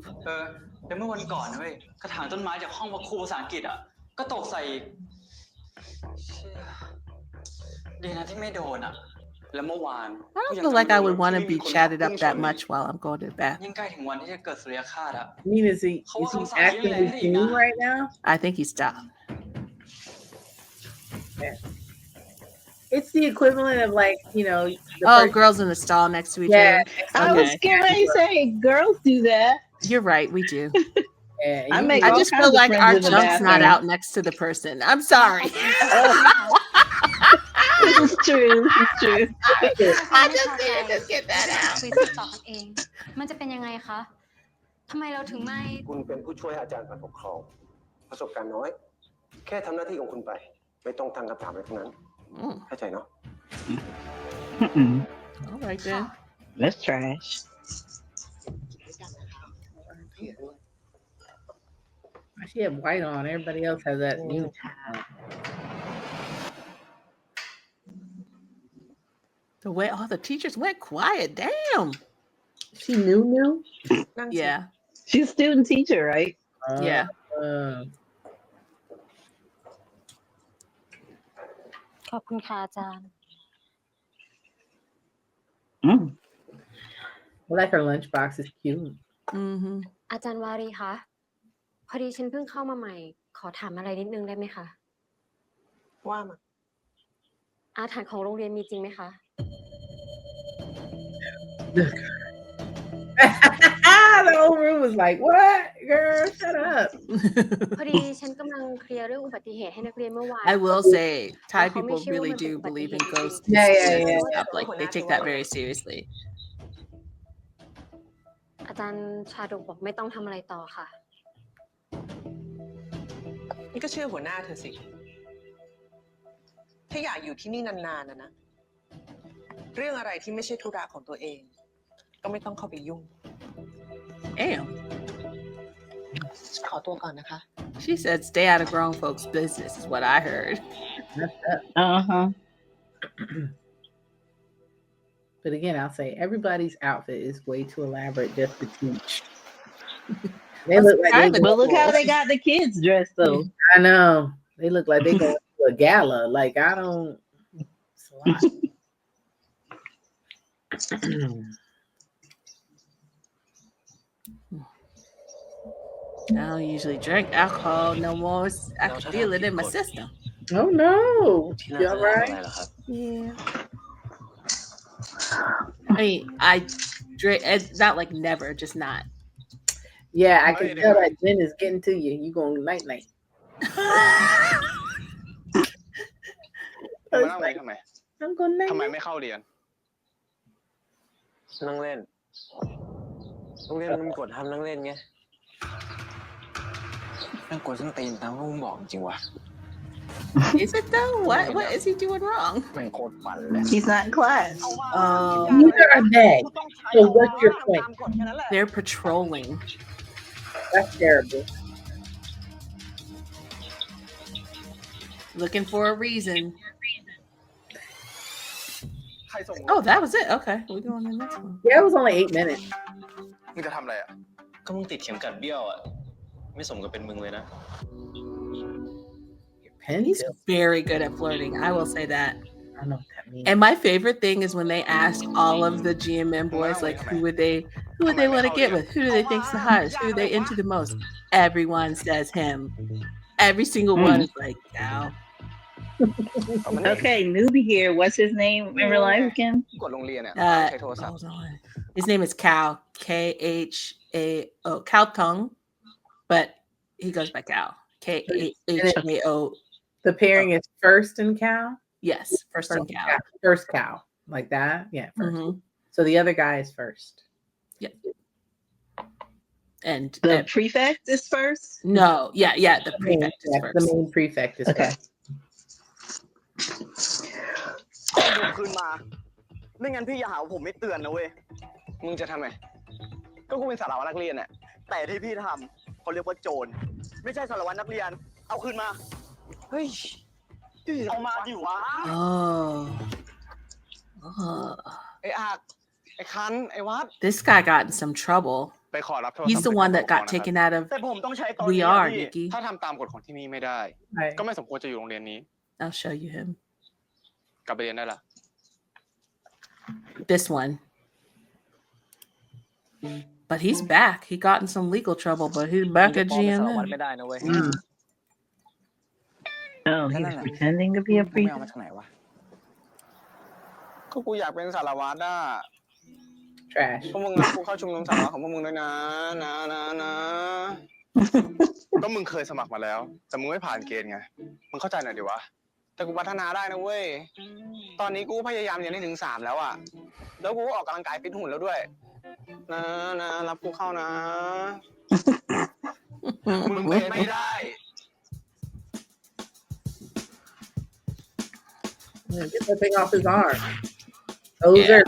Speaker 12: แต่เมื่อวันก่อนนะเว้ยกระถางต้นไม้จากห้องครูภาษาอังกฤษอ่ะก็ตกใส่ดีนะที่ไม่โดนอ่ะแล้วเมื่อวาน
Speaker 1: I don't feel like I would want to be chatted up that much while I'm going to the bathroom.
Speaker 12: ยิ่งใกล้ถึงวันที่จะเกิดสุริยคราสอ่ะ
Speaker 2: I mean, is he acting the scene right now?
Speaker 1: I think he stopped.
Speaker 2: Yeah. It's the equivalent of like, the
Speaker 1: girls in the stall next to each
Speaker 2: Yeah,
Speaker 1: other.
Speaker 3: I was getting ready to say girls do that.
Speaker 1: You're right, we do.
Speaker 2: Yeah,
Speaker 3: I make
Speaker 1: I
Speaker 3: all
Speaker 1: just
Speaker 3: kinds
Speaker 1: feel
Speaker 3: of
Speaker 1: like
Speaker 3: friends
Speaker 1: our
Speaker 3: in the
Speaker 1: junk's not
Speaker 3: bathroom.
Speaker 1: out next to the person. I'm sorry.
Speaker 3: This is true. This is true.
Speaker 1: I just need to just get that out.
Speaker 9: คุยสืบต่อกันเอง มันจะเป็นยังไงคะทำไมเราถึงไม่
Speaker 6: คุณเป็นผู้ช่วยอาจารย์ฝ่ายปกครองประสบการณ์น้อย แค่ทำหน้าที่ของคุณไป ไม่ต้องตั้งคำถามอะไรทั้งนั้นเข้าใจเนาะ
Speaker 1: All right then.
Speaker 3: That's trash.
Speaker 2: She had white on. Everybody else has that new.
Speaker 1: The way all the teachers went quiet. Damn.
Speaker 2: She new?
Speaker 1: Yeah.
Speaker 3: She's a student teacher, right?
Speaker 1: Yeah.
Speaker 9: ขอบคุณค่ะอาจารย์
Speaker 2: I like her lunchbox. It's cute.
Speaker 9: อาจารย์วารีคะพอดีฉันเพิ่งเข้ามาใหม่ ขอถามอะไรนิดนึงได้ไหมคะ
Speaker 10: ว่ามา
Speaker 9: อาถรรพ์ของโรงเรียนมีจริงไหมคะ
Speaker 2: The whole room was like, "What, girl? Shut up."
Speaker 9: พอดีฉันกำลังเคลียร์เรื่องอุบัติเหตุให้นักเรียนเมื่อวาน
Speaker 1: I will say Thai people really do believe in ghosts and stuff. Like they take that very seriously.
Speaker 9: อาจารย์ชาดกบอกไม่ต้องทำอะไรต่อค่ะ
Speaker 10: นี่ก็เชื่อหัวหน้าเธอสิ ถ้าอยากอยู่ที่นี่นานๆนะ เรื่องอะไรที่ไม่ใช่ธุระของตัวเอง ก็ไม่ต้องเข้าไปยุ่ง
Speaker 1: Damn.
Speaker 10: ขอตัวก่อนนะคะ
Speaker 1: She said stay out of grown folks' business is what I heard.
Speaker 2: But again, I'll say everybody's outfit is way too elaborate just to teach. They look like
Speaker 3: but look how they got the kids dressed though.
Speaker 2: I know. They look like they go to a gala. Like I don't. It's a lot.
Speaker 1: I don't usually drink alcohol no more. I can feel it in my system.
Speaker 2: Oh no. You all right?
Speaker 1: Yeah. I mean, I drink. It's not like never, just not.
Speaker 2: Yeah, I can tell that gin is getting to you. You going night night.
Speaker 8: มานั่งไว้ทำไม
Speaker 2: I'm going night.
Speaker 8: ทำไมไม่เข้าเรียน
Speaker 7: นั่งเล่นโรงเรียนมันมีกฎห้ามนั่งเล่นไง
Speaker 8: นั่งกดส้นตีนตามที่มึงบอกจริงวะ
Speaker 1: Is it though? What is he doing wrong?
Speaker 8: แม่งโคตรปั่นเลย
Speaker 3: He's not in class.
Speaker 2: Neither are they. So what's your point?
Speaker 1: They're patrolling.
Speaker 2: That's terrible.
Speaker 1: Looking for a reason. Oh, that was it. Okay, we're going to the next one.
Speaker 2: Yeah, it was only 8 minutes.
Speaker 8: มึงจะทำอะไรอ่ะ
Speaker 7: ก็มึงติดเข็มกัดเบี้ยวอ่ะ ไม่สมกับเป็นมึงเลยนะ
Speaker 1: He's very good at flirting. I will say that.
Speaker 2: I don't know what that means.
Speaker 1: And my favorite thing is when they ask all of the GMM boys, like, who would they want to get with? Who do they think's the hottest? Who are they into the most? Everyone says him. Every single one is like, Cal.
Speaker 3: Okay, newbie here. What's his name in real life again?
Speaker 8: กดโรงเรียนเนี่ยใช้โทรศัพท์
Speaker 1: hold on. His name is Cal. K-H-A-O. Cal Tung. But he goes by Cal. K-H-A-O.
Speaker 2: The pairing is first and cow?
Speaker 1: Yes, first and cow.
Speaker 2: First cow. Like that? Yeah, first. So the other guy is first.
Speaker 1: Yeah. And
Speaker 3: the prefect is first?
Speaker 1: No, yeah, the prefect is first.
Speaker 2: The main prefect is first.
Speaker 13: เอาเงินคืนมา ไม่งั้นพี่อย่าหาว่าผมไม่เตือนนะเว้ย
Speaker 8: มึงจะทำไง
Speaker 13: ก็กูเป็นสารวัตรนักเรียนน่ะแต่ที่พี่ทำเขาเรียกว่าโจร ไม่ใช่สารวัตรนักเรียน เอาคืนมา เฮ้ย เอามาดิวะ ไอ้อักไอ้คันไอ้วัด
Speaker 1: This guy got in some trouble.
Speaker 8: ไปขอรับโทรศัพท์
Speaker 1: He's the one that got taken out of
Speaker 13: แต่ผมต้องใช้ตอน
Speaker 1: We
Speaker 13: นี้
Speaker 1: Are,
Speaker 13: พี่
Speaker 1: Nikki.
Speaker 8: ถ้าทำตามกฎของที่นี่ไม่ได้ ก็ไม่สมควรจะอยู่โรงเรียนนี้
Speaker 1: I'll show you him.
Speaker 8: กลับไปเรียนได้ละ
Speaker 1: This one. But he's back. He got in some legal trouble, but he's back at GMM.
Speaker 3: Oh, he's pretending to be a
Speaker 8: ไม่เอา
Speaker 3: prefect.
Speaker 8: มาจากไหนวะ
Speaker 13: ก็กูอยากเป็นสารวัตรอ่ะ
Speaker 2: Trash
Speaker 13: พวกมึงรับกูเข้าชุมนุมสารวัตรของพวกมึงด้วยนะ
Speaker 5: ก็มึงเคยสมัครมาแล้วแต่มึงไม่ผ่านเกณฑ์ไงมึงเข้าใจหน่อยดิวะ
Speaker 13: แต่กูพัฒนาได้นะเว้ย ตอนนี้กูพยายามเรียนให้ถึง3แล้วอ่ะ แล้วกูก็ออกกำลังกายฟิตหุ่นแล้วด้วย นะรับกูเข้านะ
Speaker 5: มึงเป็นไม่ได้
Speaker 2: Get the thing off his arm. Those are.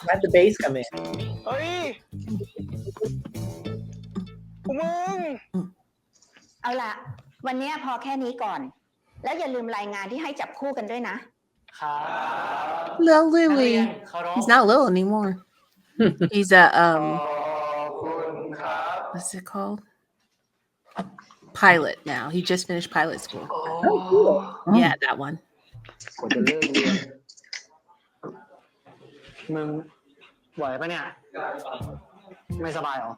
Speaker 2: Let the bass come in.
Speaker 13: เฮ้ยพวกมึง
Speaker 14: เอาล่ะ วันนี้พอแค่นี้ก่อน แล้วอย่าลืมรายงานที่ให้จับคู่กันด้วยนะ
Speaker 1: Little Louie. He's not little anymore. He's a what's it called? Pilot now. He just finished pilot school.
Speaker 2: Oh, cool.
Speaker 1: Yeah, that one.
Speaker 8: กว่าจะเลิกเรียนมึงไหวปะเนี่ย ไม่สบายเหรอ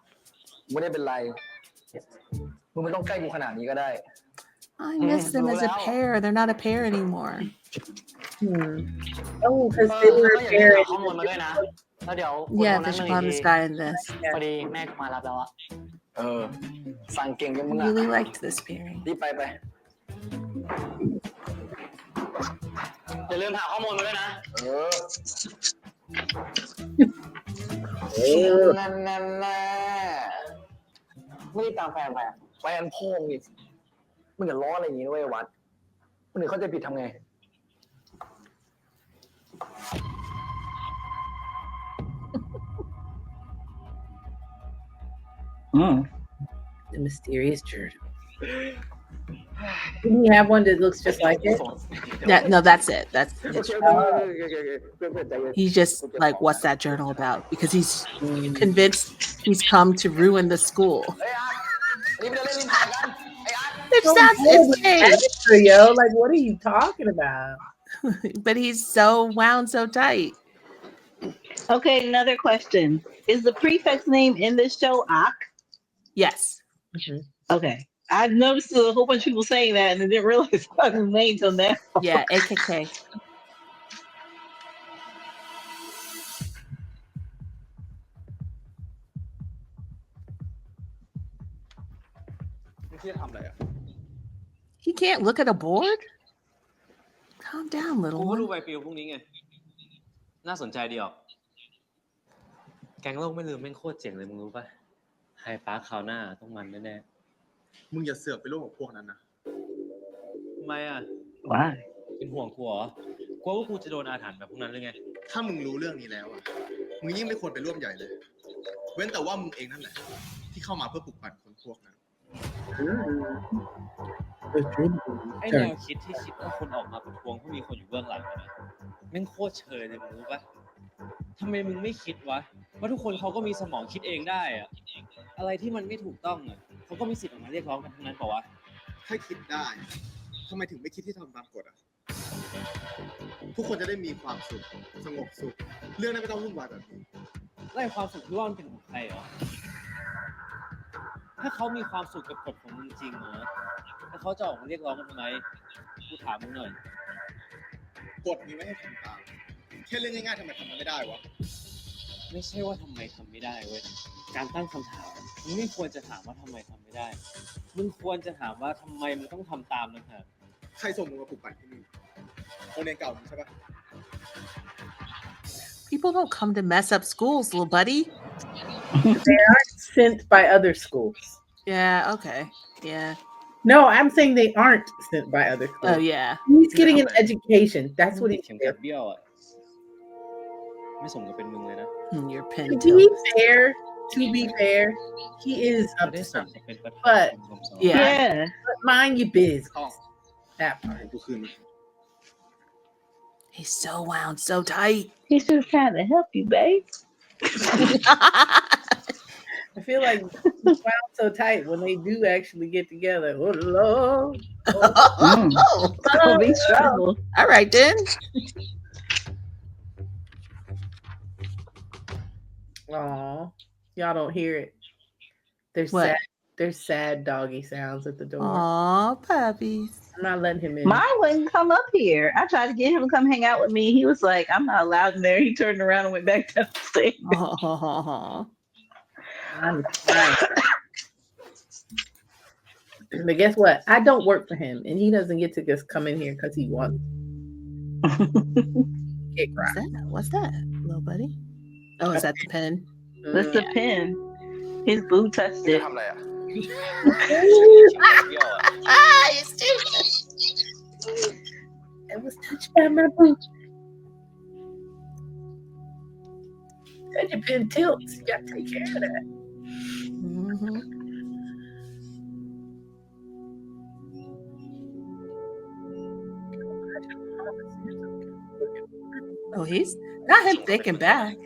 Speaker 8: ไม่ได้เป็นไร มึงไม่ต้องใกล้กูขนาดนี้ก็ได้
Speaker 1: I miss them as a pair. They're not a pair anymore.
Speaker 2: Oh, because they were
Speaker 8: ก็อย่าลืม
Speaker 2: very.
Speaker 8: หาข้อมูลมาด้วยนะ แล้วเดี๋ยว
Speaker 1: Yeah, they should call this guy in this.
Speaker 8: พอดีแม่มารับแล้วอะสั่งเก่งจังมึง
Speaker 1: I
Speaker 8: อะ
Speaker 1: really liked this pairing.
Speaker 8: รีบไป อย่าลืมหาข้อมูลมาด้วยนะ นั่นไม่ได้ตามแฟนไปอะแฟนพ่อมึงอีกมึงอย่าล้ออะไรอย่างนี้ด้วยวัดคนอื่นเขาใจผิดทำไง
Speaker 2: The mysterious journal. Didn't you have one that looks just like it?
Speaker 1: No, that's it. That's he's just like, what's that journal about? Because he's convinced he's come to ruin the school. It's
Speaker 2: extra, yo. Like, what are you talking about?
Speaker 1: But he's so wound so tight.
Speaker 3: Okay, another question. Is the prefix name in this show Ak?
Speaker 1: Yes.
Speaker 3: Okay. I noticed a whole bunch of people saying that and I didn't realize his name till now.
Speaker 1: Yeah, AKK. He can't look at a board? Calm down, little
Speaker 7: กูก็ดู
Speaker 1: one.
Speaker 7: ใบปลิวพรุ่งนี้ไง น่าสนใจดีออก แกงโลกไม่ลืมแม่งโคตรเจ๋งเลยมึงรู้ป่ะไฮปาร์คคราวหน้าต้องมันแน่ๆ
Speaker 5: มึงอย่าเสือกไปร่วมกับพวกนั้นนะ
Speaker 7: ทำไมอ่ะ
Speaker 3: Why?
Speaker 7: เป็นห่วงกูเหรอ กลัวว่ากูจะโดนอาถรรพ์แบบพวกนั้นหรือไง
Speaker 5: ถ้ามึงรู้เรื่องนี้แล้วอะมึงยิ่งไม่ควรไปร่วมใหญ่เลย เว้นแต่ว่ามึงเองนั่นแหละ ที่เข้ามาเพื่อปลุกปั่นคนพวกนั้น
Speaker 7: ไอ้แนวคิดที่คิดว่าคนออกมาประท้วงเพราะมีคนอยู่เบื้องหลังนะแม่งโคตรเชยเลยมึงรู้ป่ะทำไมมึงไม่คิดวะว่าทุกคนเขาก็มีสมองคิดเองได้อะอะไรที่มันไม่ถูกต้องอะเขาก็มีสิทธิ์ออกมาเรียกร้องกันทั้งนั้นเปล่าวะ
Speaker 5: ถ้าคิดได้ทำไมถึงไม่คิดที่ทำตามกฎอ่ะ ทุกคนจะได้มีความสุข สงบสุข เรื่องนั้นไม่ต้องวุ่นวายแบบนี้
Speaker 7: ไล่ความสุขที่ว่ามันเป็นของใครเหรอ ถ้าเขามีความสุขกับกฎของมึงจริงเหรอแล้วเขาจะออกมาเรียกร้องกันทำไม กูถามมึงหน่อย
Speaker 5: กฎมีไว้ให้ทำตาม แค่เรื่องง่ายๆทำไมทำมันไม่ได้วะ
Speaker 7: ไม่ใช่ว่าทำไมทำไม่ได้เว้ย การตั้งคำถามมึงไม่ควรจะถามว่าทำไมทำไม่ได้ มึงควรจะถามว่าทำไมมึงต้องทำตามนะครับ
Speaker 5: ใครส่งมึงมาปลุกปั่นที่นี่โรงเรียนเก่ามึงใช่ปะ
Speaker 1: People don't come to mess up schools, little buddy.
Speaker 2: They aren't sent by other schools.
Speaker 1: Yeah, okay. Yeah.
Speaker 2: No, I'm saying they aren't sent by other schools.
Speaker 1: Oh, yeah.
Speaker 2: He's getting an education. That's what he's
Speaker 7: เข็ม
Speaker 2: doing.
Speaker 7: ขัดเบี้ยวอ่ะ ไม่สมกับเป็นมึงเลยนะ
Speaker 1: Your
Speaker 2: To
Speaker 1: pen
Speaker 2: be fair, he is up to something. But
Speaker 1: yeah.
Speaker 2: But mind your biz. That part.
Speaker 1: He's so wound, so tight.
Speaker 3: He's just trying to help you, babe.
Speaker 2: I feel like he's wound so tight when they do actually get together. Oh Lord.
Speaker 3: That'll be trouble.
Speaker 1: All right then.
Speaker 2: Aw, y'all don't hear it. They're
Speaker 1: What?
Speaker 2: sad. There's sad doggy sounds at the door.
Speaker 1: Aw, puppies.
Speaker 2: I'm not letting him in.
Speaker 3: Mine wouldn't come up here. I tried to get him to come hang out with me. He was like, I'm not allowed in there. He turned around and went back downstairs.
Speaker 2: But guess what? I don't work for him, and he doesn't get to just come in here because he wants.
Speaker 1: What's that, little buddy? Oh, is that the pen?
Speaker 3: That's the pen. His boo touched it.
Speaker 1: You stupid.
Speaker 2: It was touched by my boo. That your pen tilts. You gotta take care of that.
Speaker 1: Oh, he's not him thinking back.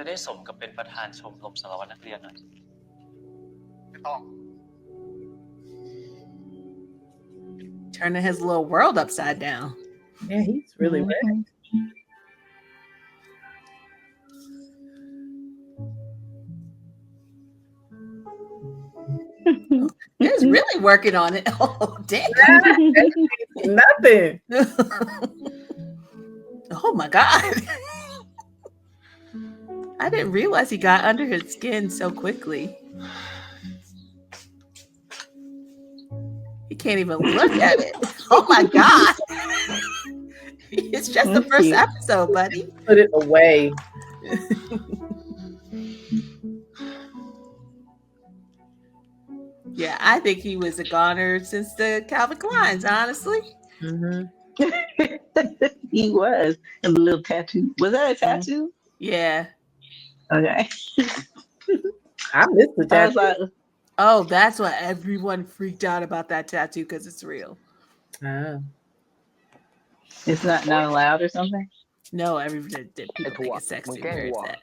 Speaker 7: จะได้สมกับเป็นประธานชมรมสารวัตรนักเรียนหน่อยไม่ต้อง
Speaker 1: Turning his little world upside down.
Speaker 2: Yeah, he's really ready.
Speaker 1: He's really working on it. Oh, damn.
Speaker 2: Nothing.
Speaker 1: Oh, my God. I didn't realize he got under his skin so quickly. He can't even look at it. Oh, my God. It's just the first episode, buddy.
Speaker 2: Put it away.
Speaker 1: Yeah, I think he was a goner since the Calvin Kleins, honestly.
Speaker 3: He was. And the little tattoo. Was that a tattoo?
Speaker 1: Yeah.
Speaker 3: Okay.
Speaker 2: I missed the tattoo.
Speaker 1: Oh, that's why everyone freaked out about that tattoo, because it's real.
Speaker 2: Oh.
Speaker 3: It's not allowed or something?
Speaker 1: No, everybody did. People think it's sexy. Very sad.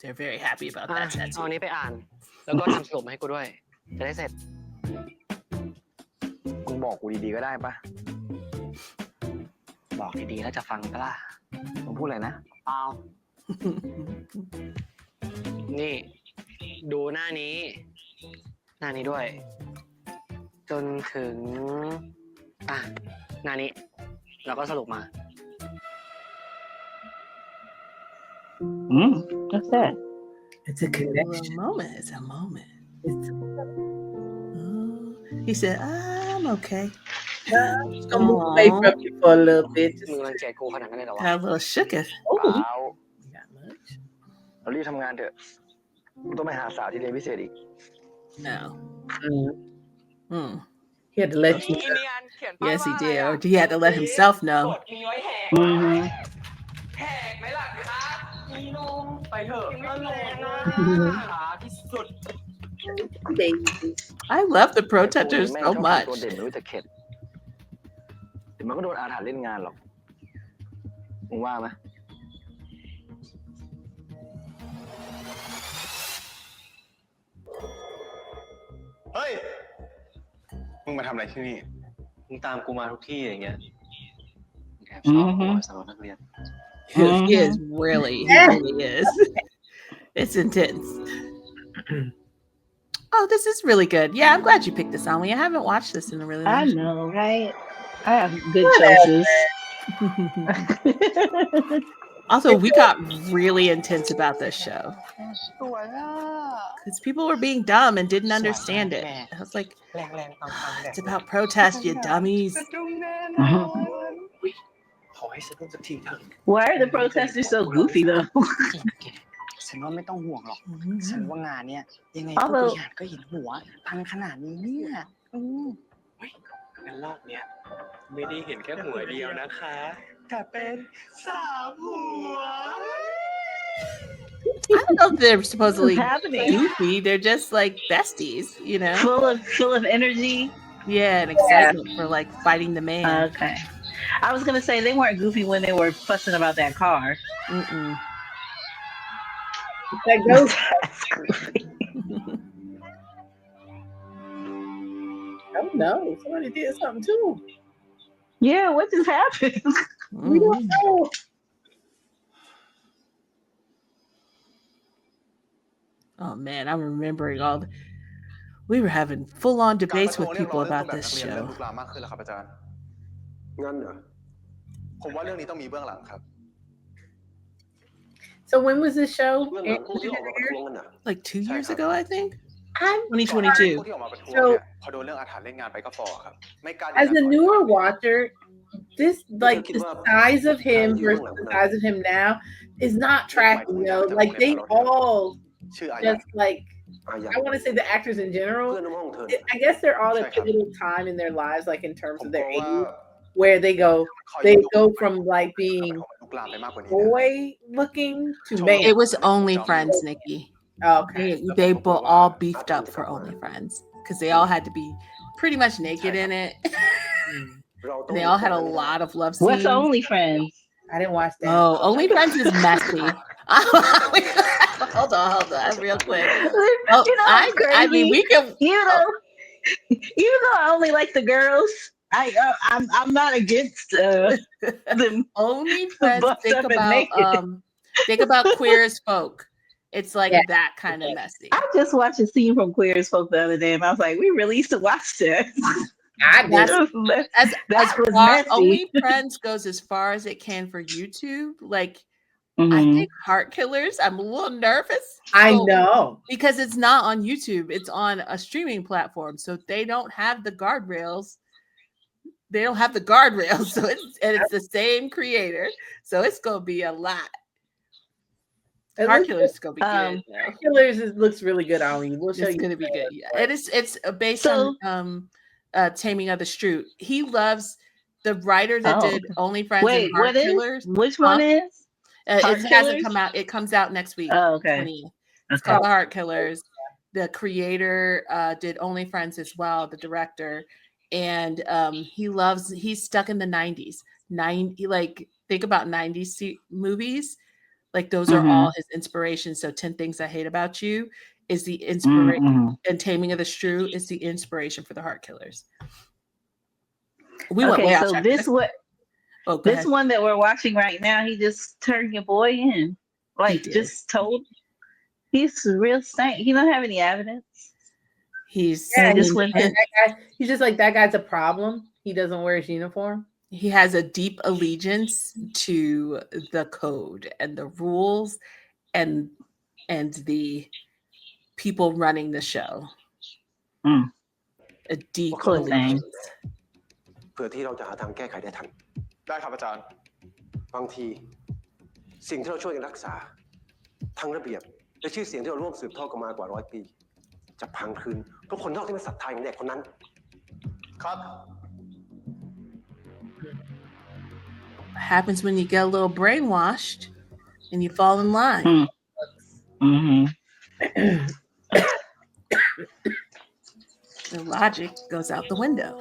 Speaker 1: They're very happy about that tattoo.
Speaker 8: เอาอันนี้ไปอ่าน แล้วก็ทำสรุปมาให้กูด้วย จะได้เสร็จ มึงบอกกูดีๆก็ได้ปะ บอกดีๆแล้วจะฟังปะล่ะ มึงพูดอะไรนะเปล่า นี่ ดูหน้านี้ หน้านี้ด้วย จนถึง หน้านี้ แล้วก็สรุปมา
Speaker 3: What's that?
Speaker 2: It's a connection.
Speaker 1: It's a moment. He said, I'm okay.
Speaker 2: Just gonna move away from you for a little bit. Just
Speaker 8: มึงรังเกียจกูขนาดนั้นเลยเหรอวะ
Speaker 1: got a little shooketh.
Speaker 8: เรารีบทำงานเถอะกูต้องไปหาสาวที่เรียนพิเศษอีก
Speaker 1: No.
Speaker 2: He had to let you know.
Speaker 1: Yes, he did. Or he had to let himself know. I love the protesters so much.
Speaker 8: ตัวเด่นไม่รู้จะเข็ดเดี๋ยวมันก็โดนอาถรรพ์เล่นงานหรอก มึงว่าไหม
Speaker 5: เฮ้ย มึงมาทำอะไรที่นี่
Speaker 7: มึงตามกูมาทุกที่อย่างเงี้ยมึงแอบชอบกูสารวัตรนักเรียน
Speaker 1: He is really, he really is. It's intense. Oh, this is really good. Yeah, I'm glad you picked this on me. I haven't watched this in a really long
Speaker 3: I
Speaker 1: time.
Speaker 3: know, right? I have good choices.
Speaker 1: Also, we got really intense about this show. Because people were being dumb and didn't understand it. I was like, it's about protest, you dummies.
Speaker 3: Why are the protesters so goofy though?
Speaker 8: ฉันว่าไม่ต้องห่วงหรอก ฉันว่างานเนี้ยยังไงผู้บริหารก็เห็นหัวพังขนาดนี้เนี่ยงั้นรอบเนี้ยไม่ได้เห็นแค่หัวเดียวนะคะแต่เป็น3 หัว
Speaker 1: I don't know if they're supposedly goofy. They're just like besties, you know?
Speaker 3: Full of energy.
Speaker 1: Yeah, and excitement for like fighting the man.
Speaker 3: Okay. I was gonna say they weren't goofy when they were fussing about that car.
Speaker 2: That goes. I don't know. Somebody did something too.
Speaker 3: Yeah, what just happened?
Speaker 2: We don't know.
Speaker 1: Oh man, I'm remembering we were having full-on debates with people about this
Speaker 5: เริ่ม
Speaker 1: show.
Speaker 5: ลุกลามมากขึ้นแล้วครับอาจารย์งั้นเหรอผมว่าเรื่องนี้ต้องมีเบื้องหลังครับ
Speaker 2: So when was this show?
Speaker 1: Like 2 years ago, I think.
Speaker 5: 2022
Speaker 2: So as a newer watcher, this like the size of him versus the size of him now is not tracking. Like they all just like I want to say the actors in general. I guess they're all at a pivotal time in their lives, like in terms of their age, where they go from like being boy looking to man.
Speaker 1: It was only Friends, Nikki.
Speaker 2: Okay.
Speaker 1: They all beefed up for OnlyFriends because they all had to be pretty much naked in it. And they all had a lot of love scenes.
Speaker 3: What's OnlyFriends?
Speaker 2: I didn't watch that.
Speaker 1: Oh, OnlyFriends is messy. Hold on, real quick. Oh,
Speaker 3: You know, I'm crazy.
Speaker 1: I mean, we can.
Speaker 3: Even though I only like the girls, I'm not against them.
Speaker 1: OnlyFriends. Think about Queer as Folk. It's like that kind of messy.
Speaker 3: I just watched a scene from Queer as Folk the other day, and I was like, we really used to watch this.
Speaker 1: As far OnlyFriends goes as far as it can for YouTube. Like, I think Heart Killers, I'm a little nervous.
Speaker 2: I know.
Speaker 1: Because it's not on YouTube. It's on a streaming platform. So they don't have the guardrails. They don't have the guardrails. So it's the same creator. So it's going to be a lot. Heart Killers is going to be good.
Speaker 2: Heart Killers looks really good, Ali. We'll show you.
Speaker 1: It's going to be good. Yeah. It's based on Taming of the Shrew. He loves the writer that did OnlyFriends and Heart Killers.
Speaker 3: Which one is?
Speaker 1: It hasn't come out. It comes out next week.
Speaker 3: Oh, okay.
Speaker 1: It's called The Heart Killers. The creator did OnlyFriends as well, the director. And he's stuck in the 90s. Think about 90s movies. Like those are all his inspirations. So 10 Things I Hate About You is the inspiration, and Taming of the Shrew is the inspiration for The Heart Killers.
Speaker 3: This one that we're watching right now, he just turned your boy in. Like just told he's real saint. He don't have any evidence.
Speaker 1: He's
Speaker 2: just like that guy's a problem. He doesn't wear his uniform.
Speaker 1: He has a deep allegiance to the code and the rules and the people running the show. A deep allegiance.
Speaker 6: เพื่อที่เราจะหาทางแก้ไขได้ทันได้ครับอาจารย์บางทีสิ่งที่เราช่วยกันรักษาทั้งระเบียบและชื่อเสียงที่เราร่วมสืบทอดกันมากว่า100 ปีจะพังคืนเพราะคนนอกที่ไม่ศรัทธาอย่างเด็กคนนั้นครับ
Speaker 1: Happens when you get a little brainwashed and you fall in line. The logic goes out the window.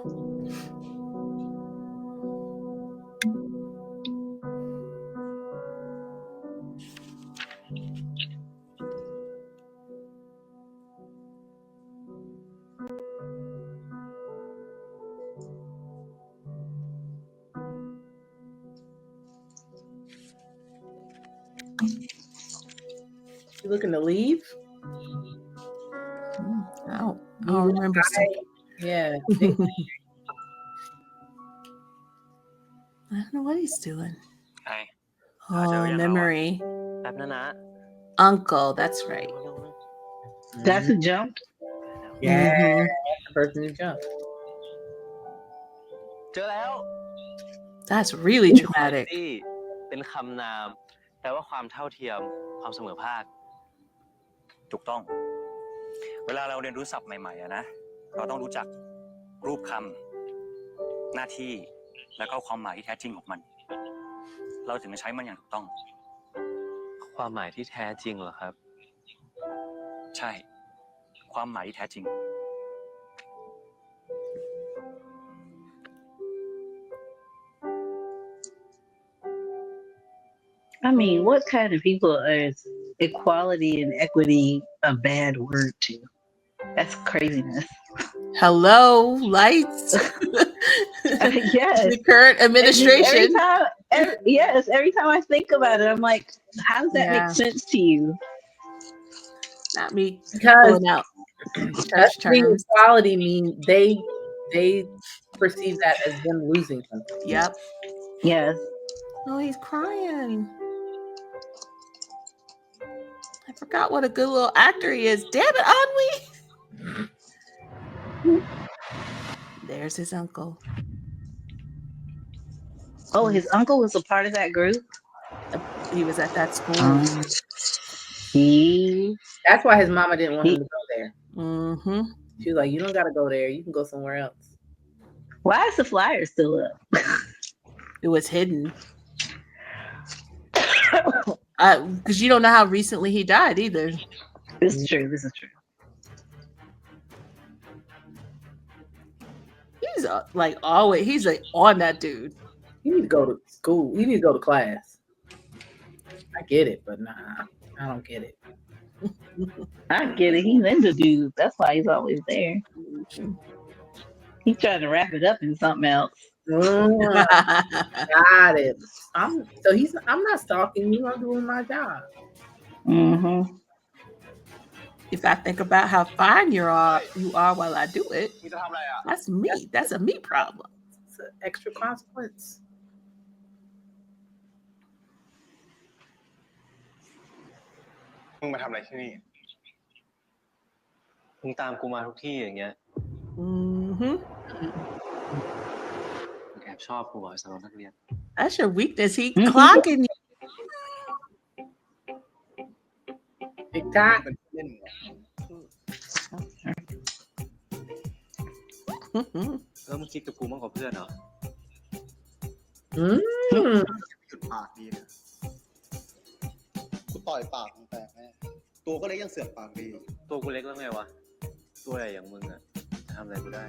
Speaker 2: You looking to leave?
Speaker 1: I don't remember.
Speaker 2: Yeah.
Speaker 1: I don't know what he's doing.
Speaker 7: Hi.
Speaker 1: Oh, memory.
Speaker 7: แป๊บนะ
Speaker 1: Uncle, that's right.
Speaker 3: That's a jump?
Speaker 2: Yeah. The person who jumped.
Speaker 7: เจอแล้ว
Speaker 1: That's really dramatic.
Speaker 7: เป็นคำนามแปลว่าความเท่าเทียมความเสมอภาคถูกต้องเวลาเราเรียนรู้ศัพท์ใหม่ๆนะเราต้องรู้จักรูปคำหน้าที่แล้วก็ความหมายที่แท้จริงของมันเราถึงจะใช้มันอย่างถูกต้องความหมายที่แท้จริงเหรอครับใช่ความหมายที่แท้จริง
Speaker 3: I mean, what kind of people is equality and equity a bad word to? That's craziness.
Speaker 1: Hello, lights.
Speaker 3: Yes.
Speaker 1: The current administration.
Speaker 3: Every time I think about it, I'm like, how does that make sense to you?
Speaker 1: Not me
Speaker 2: Because
Speaker 1: pulling out church terms.
Speaker 2: equality mean they perceive that as them losing something.
Speaker 1: Yep.
Speaker 3: Yes.
Speaker 1: Oh, he's crying. I forgot what a good little actor he is. Damn it, Anwi. There's his uncle.
Speaker 3: Oh, his uncle was a part of that group?
Speaker 1: He was at that school.
Speaker 2: That's why his mama didn't want him to go there.
Speaker 1: Mm-hmm.
Speaker 2: She was like, you don't got to go there. You can go somewhere else.
Speaker 3: Why is the flyer still up?
Speaker 1: It was hidden. Because you don't know how recently he died either.
Speaker 3: This is true. This is true.
Speaker 2: He's like on that dude. He need to go to school. He need to go to class. I get it, but nah, I don't get it.
Speaker 3: I get it. He's into dudes. That's why he's always there. He's trying to wrap it up in something else.
Speaker 2: Got it. I'm not stalking you. I'm doing my job.
Speaker 3: Mm-hmm.
Speaker 1: If I think about how fine you are while I do it, that's me. That's a me problem.
Speaker 2: It's an extra consequence.
Speaker 5: มึงมาทำอะไรที่นี่
Speaker 7: มึงตามกูมาทุกที่อย่างเงี้ย
Speaker 1: Mm-hmm.
Speaker 7: มึงแอบชอบกูเหรอสำหรับนักเรียน
Speaker 1: That's your weakness. He clocking you.
Speaker 2: Exactly.
Speaker 7: แล้วมึงคิดกับกูมากกว่าเพื่อนเหรอ
Speaker 5: หยุดปากดีนะกูต่อยปากมึงแตกแน่ตัวก็เล็กยังเสือกปากดี
Speaker 7: ตัวกูเล็กแล้วไงวะ ตัวใหญ่อย่างมึงอะจะทำอะไรกูได้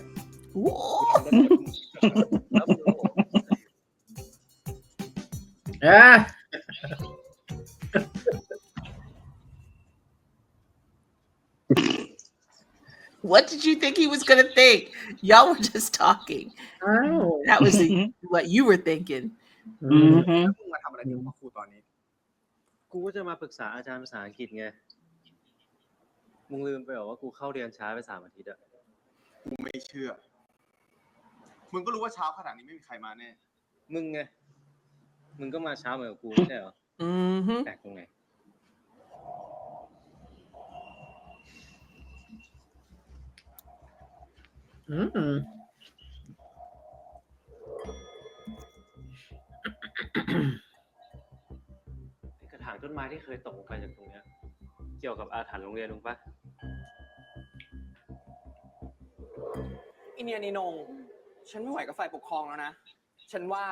Speaker 1: What did you think he was going to think? Y'all were just talking.
Speaker 2: Oh.
Speaker 1: That was what you were thinking.
Speaker 5: มึงมาทำอะไรที่มาครูตอนนี้
Speaker 7: กูก็จะมาปรึกษาอาจารย์ภาษาอังกฤษไง มึงลืมไปเหรอว่ากูเข้าเรียนช้าไป3 อาทิตย์อะ
Speaker 5: กูไม่เชื่อ มึงก็รู้ว่าเช้าขนาดนี้ไม่มีใครมาแน่
Speaker 7: มึงไง มึงก็มาเช้าเหมือนกับกูไม่ใช่เหรอ แปลกตรงไหน กระถางต้นไม้ที่เคยตกลงไปจากตรงเนี้ย เกี่ยวกับอาถรรพ์โรงเรียนลุงปะ
Speaker 13: อินเนียนีนงฉันไม่ไหวกับฝ่ายปกครองแล้วนะ ฉันว่า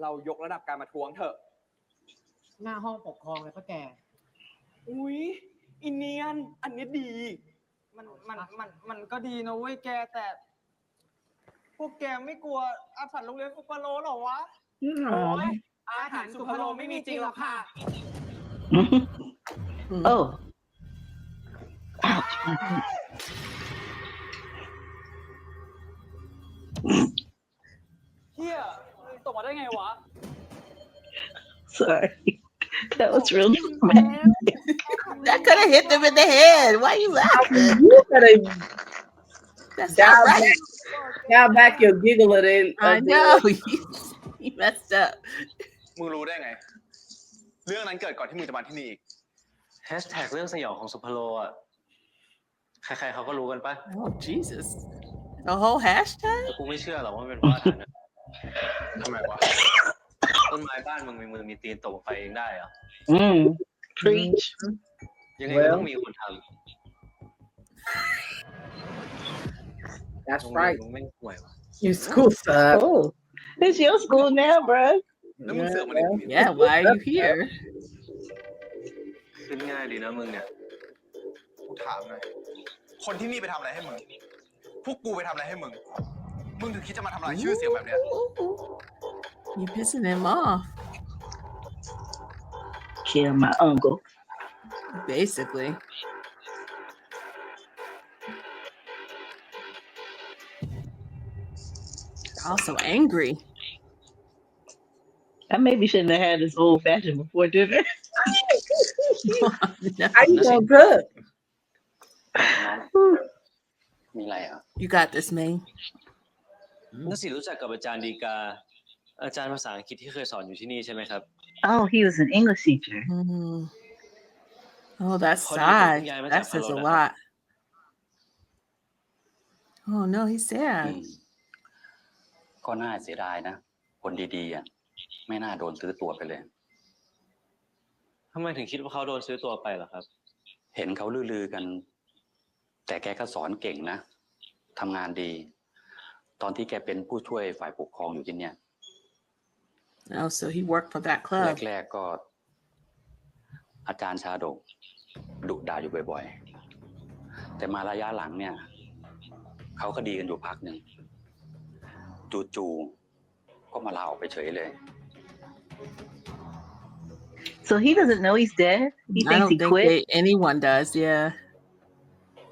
Speaker 13: เรายกระดับการมาทวงเถอะ
Speaker 15: หน้าห้องปกครองเลยป้าแก
Speaker 13: อุ๊ยอินเนียนอันนี้ดี มันก็ดีนะเว้ยแกแต่ พวกแกไม่กลัวอาถรรพ์โรงเรียนสุพโลหรอวะ โอ้ยอาถรรพ์สุพโลไม่มีจริงหรอกค่ะ
Speaker 3: Oh.
Speaker 13: เฮียตกมาได้ไงวะ
Speaker 3: Sorry. That was real dramatic.
Speaker 1: That could have hit them in the head. Why are you laughing?
Speaker 2: You gotta
Speaker 1: That's not right.
Speaker 2: dial back your giggle at it.
Speaker 1: I know. You messed up.
Speaker 5: มึงรู้ได้ไง เรื่องนั้นเกิดก่อนที่มึงจะมาที่นี่อีก
Speaker 7: แฮชแท็กเรื่องสยองของสุพโลอ่ะ ใครๆเขาก็รู้กันปะ
Speaker 1: Oh, Jesus. The whole hashtag?
Speaker 7: แต่กูไม่เชื่อหรอกว่ามันเป็นเพราะอาถรรพ์นะ
Speaker 5: ทำไมวะ
Speaker 7: ต้นไม้บ้านมึงมีมือมีตีนตกไปเองได้เหรอ
Speaker 3: Preach.
Speaker 7: ยังไงก็ต้องมีคนทำ
Speaker 2: That's
Speaker 7: โรงเรียน
Speaker 2: right.
Speaker 7: มึงไม่ห่วยวะ
Speaker 2: Your school sucks.
Speaker 3: Oh, it's your school now, bro.
Speaker 5: แล้วมึงเสือกมาในนี้
Speaker 1: Yeah, why are you here?
Speaker 7: ขึ้นง่ายดีนะมึงเนี่ย
Speaker 5: กูถามหน่อย คนที่นี่ไปทำอะไรให้มึง พวกกูไปทำอะไรให้มึง มึงถึงคิดจะมาทำลายชื่อเสียงแบบเนี้ย
Speaker 1: You pissing him off.
Speaker 3: Kill my uncle.
Speaker 1: Basically. Also angry.
Speaker 3: I maybe shouldn't have had this old fashioned before dinner.
Speaker 2: How you gonna cook?
Speaker 12: มีอะไรอ่ะ
Speaker 1: You got this, man.
Speaker 7: นักศิลป์รู้จักกับอาจารย์ดีกาอาจารย์ภาษาอังกฤษที่เคยสอนอยู่ที่นี่ใช่ไหมครับ
Speaker 3: Oh, he was an English teacher.
Speaker 1: Oh, that's
Speaker 7: พอดีผม
Speaker 1: sad.
Speaker 7: เพิ่งย้ายมา
Speaker 1: That
Speaker 7: จากพะ
Speaker 1: says
Speaker 7: โล้
Speaker 1: a
Speaker 7: นะครับ
Speaker 1: lot. Oh no, he's sad.
Speaker 12: ก็น่าเสียดายนะ คนดีๆอ่ะไม่น่าโดนซื้อตัวไปเลย
Speaker 7: ทำไมถึงคิดว่าเขาโดนซื้อตัวไปเหรอครับ
Speaker 12: เห็นเขาลือๆกัน แต่แกก็สอนเก่งนะทำงานดี ตอนที่แกเป็นผู้ช่วยฝ่ายปกครองอยู่ที่เนี่ย
Speaker 1: Oh, so he worked for that club.
Speaker 12: แรกๆก็ อาจารย์ชาดกดุด่าอยู่บ่อยๆ แต่มาระยะหลังเนี่ยเขาก็ดีกันอยู่พักหนึ่งจู่ๆก็มาลาออกไปเฉยเลย
Speaker 3: So he doesn't know he's dead? He
Speaker 1: I
Speaker 3: thinks
Speaker 1: don't
Speaker 3: he
Speaker 1: think
Speaker 3: quit?
Speaker 1: anyone does. Yeah.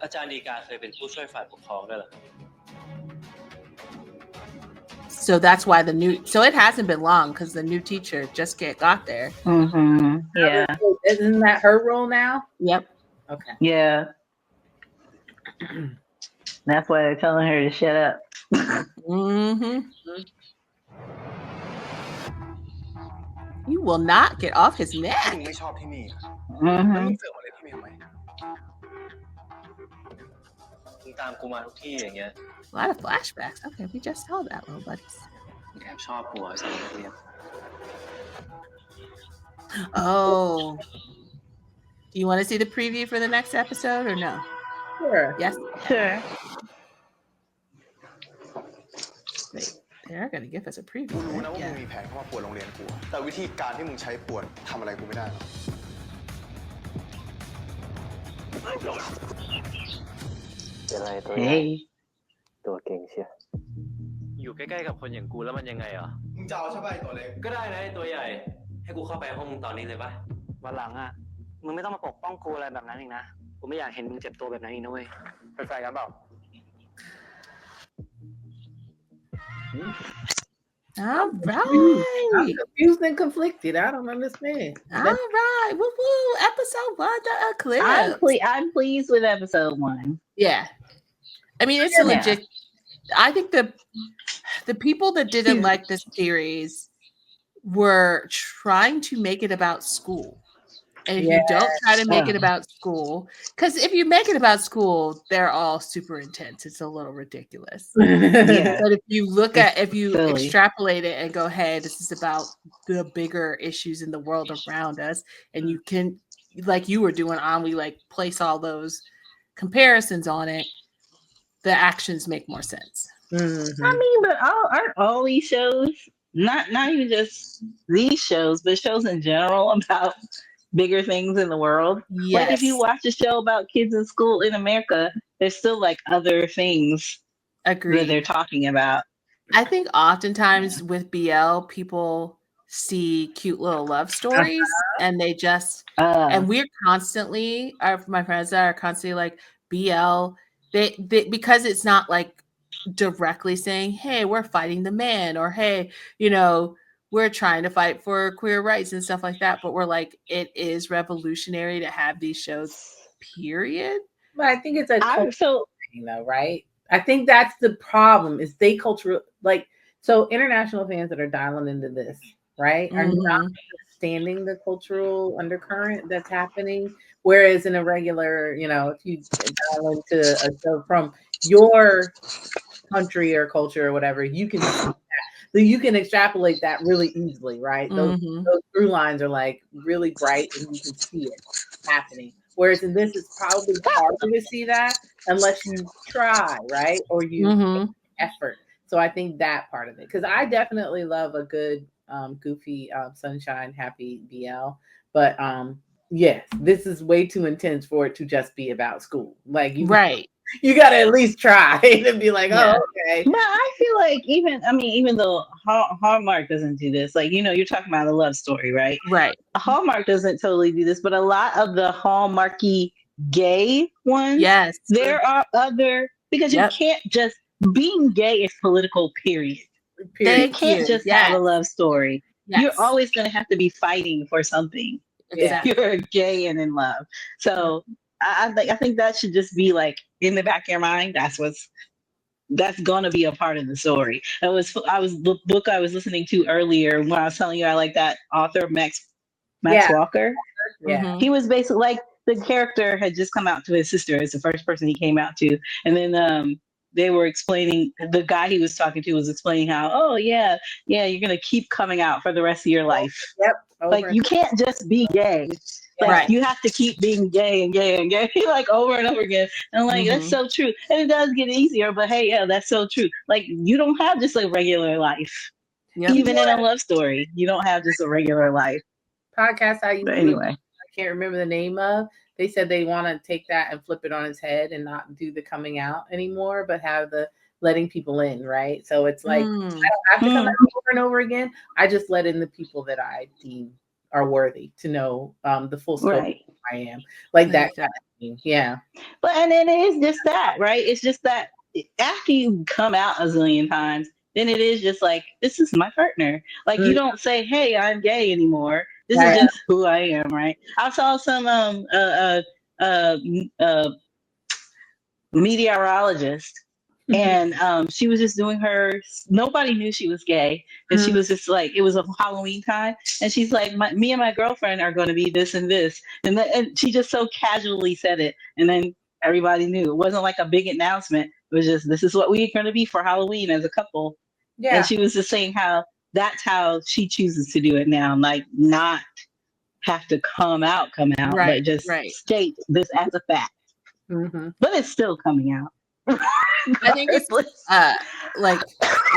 Speaker 7: อาจารย์ดีกาเคยเป็นผู้ช่วยฝ่ายปกครองด้วยเหรอครับ
Speaker 1: So that's why so it hasn't been long because the new teacher just got there.
Speaker 3: Yeah.
Speaker 2: Isn't that her role now?
Speaker 1: Yep.
Speaker 2: Okay.
Speaker 3: Yeah. That's why they're telling her to shut up.
Speaker 1: You will not get off his neck.
Speaker 5: มึงไม่ชอบที่นี่แล้วมึงเสือกมาเลยที่นี่ทำไม
Speaker 7: มึงตามกูมาทุกที่อย่างเงี้ย
Speaker 1: A lot of flashbacks. Okay, we just saw that, little buddies.
Speaker 7: มึงแอบชอบกูเหรอไอ้สารนักเรียน
Speaker 1: Oh. Do you want to see the preview for the next episode or no?
Speaker 2: Sure.
Speaker 1: Yes.
Speaker 3: Sure.
Speaker 1: Wait, they're gonna give us a preview.
Speaker 5: รู้นะ
Speaker 1: right?
Speaker 5: ว่ามึง
Speaker 1: Yeah.
Speaker 5: มีแผนเข้ามาป่วนโรงเรียนกู แต่วิธีการที่มึงใช้ป่วนทำอะไรกูไม่ได้หรอก
Speaker 7: เป็นไรตัว
Speaker 3: Hey.
Speaker 7: ตัวเก่งเชียอยู่ใกล้ๆกับคนอย่างกูแล้วมันยังไงอ่ะ
Speaker 5: มึงจะเอาใช่ป่ะไอ้ตัวเล็ก
Speaker 7: ก็ได้นะไอ้ตัวใหญ่ ให้กูเข้าไปห้องมึงตอนนี้เลยปะวันหลังอ่ะ มึงไม่ต้องมาปกป้องกูอะไรแบบนั้นอีกนะ กูไม่อยากเห็นมึงเจ็บตัวแบบนั้นอีกนะเว้ย
Speaker 5: เป็นแฟนกันเปล่า
Speaker 1: All
Speaker 2: I'm
Speaker 1: right.
Speaker 2: confused and conflicted. I don't understand.
Speaker 1: All right. Woo woo. Episode 1, the Eclipse.
Speaker 3: I'm pleased with episode 1.
Speaker 1: Yeah. I mean, it's a
Speaker 3: Yeah.
Speaker 1: legit. I think the people that didn't like this series were trying to make it about school. And if you don't try to make it about school, because if you make it about school, they're all super intense. It's a little ridiculous.
Speaker 3: Yeah.
Speaker 1: But if you
Speaker 3: Silly.
Speaker 1: extrapolate it and go, hey, this is about the bigger issues in the world around us, and you can, like you were doing on, we like place all those comparisons on it, the actions make more sense.
Speaker 2: Mm-hmm.
Speaker 3: I mean, but aren't all these shows, not even just these shows, but shows in general about bigger things in the world?
Speaker 1: Yes.
Speaker 3: Like if you watch a show about kids in school in America, there's still like other things
Speaker 1: Agreed.
Speaker 3: that they're talking about.
Speaker 1: I think oftentimes with BL, people see cute little love stories and they just and we're constantly my friends are constantly like BL they because it's not like directly saying, hey, we're fighting the man, or hey, you know, we're trying to fight for queer rights and stuff like that, but we're like, it is revolutionary to have these shows, period.
Speaker 2: But I think it's a cultural thing though, right? I think that's the problem is they cultural, like, so international fans that are dialing into this, right, are not understanding the cultural undercurrent that's happening. Whereas in a regular, you know, if you dial into a show from your country or culture or whatever, you can see that. So you can extrapolate that really easily, right? Those through lines are like really bright and you can see it happening. Whereas in this, it's probably harder to see that unless you try, right? Or you make effort. So I think that part of it, because I definitely love a good goofy sunshine happy BL, but yes, this is way too intense for it to just be about school. Like you you got to at least try and be like, oh, okay.
Speaker 3: But I feel like even though Hallmark doesn't do this, like, you know, you're talking about a love story, right?
Speaker 1: Right.
Speaker 3: Hallmark doesn't totally do this, but a lot of the Hallmarky gay ones, there are other, because you can't just, being gay is political, period. You can't just have a love story. You're always going to have to be fighting for something if you're gay and in love. So I think that should just be like in the back of your mind. That's gonna be a part of the story. The book I was listening to earlier when I was telling you I like that author Max
Speaker 2: Yeah.
Speaker 3: Walker.
Speaker 2: Yeah.
Speaker 3: He was basically like the character had just come out to his sister. It's the first person he came out to, and then they were explaining, the guy he was talking to was explaining how, oh yeah, you're gonna keep coming out for the rest of your life.
Speaker 2: Yep.
Speaker 3: Like you can't just be gay. Like
Speaker 1: Right.
Speaker 3: you have to keep being gay and gay and gay, like over and over again. And I'm like, that's so true. And it does get easier, but hey, yeah, that's so true. Like you don't have just a regular life.
Speaker 1: Yep.
Speaker 3: Even in a love story, you don't have just a regular life.
Speaker 2: Podcast I used
Speaker 3: But
Speaker 2: to
Speaker 3: anyway.
Speaker 2: I can't remember the name of. They said they want to take that and flip it on its head and not do the coming out anymore, but have the letting people in, right? So it's like I don't have to come out over and over again. I just let in the people that I deem are worthy to know the full scope of who I am. Like that kind of thing. Yeah.
Speaker 3: But and then it is just that, right? It's just that after you come out a zillion times, then it is just like, this is my partner. Like you don't say, hey, I'm gay anymore. This is just who I am, right? I saw some meteorologist, and she was just doing nobody knew she was gay, and she was just like, it was a Halloween time, and she's like, me and my girlfriend are going to be this and this, and she just so casually said it, and then everybody knew. It wasn't like a big announcement. It was just, this is what we're going to be for Halloween as a couple.
Speaker 2: Yeah.
Speaker 3: And she was just saying how that's how she chooses to do it now, like not have to come out, but just state this as a fact. But it's still coming out.
Speaker 1: I think it's like,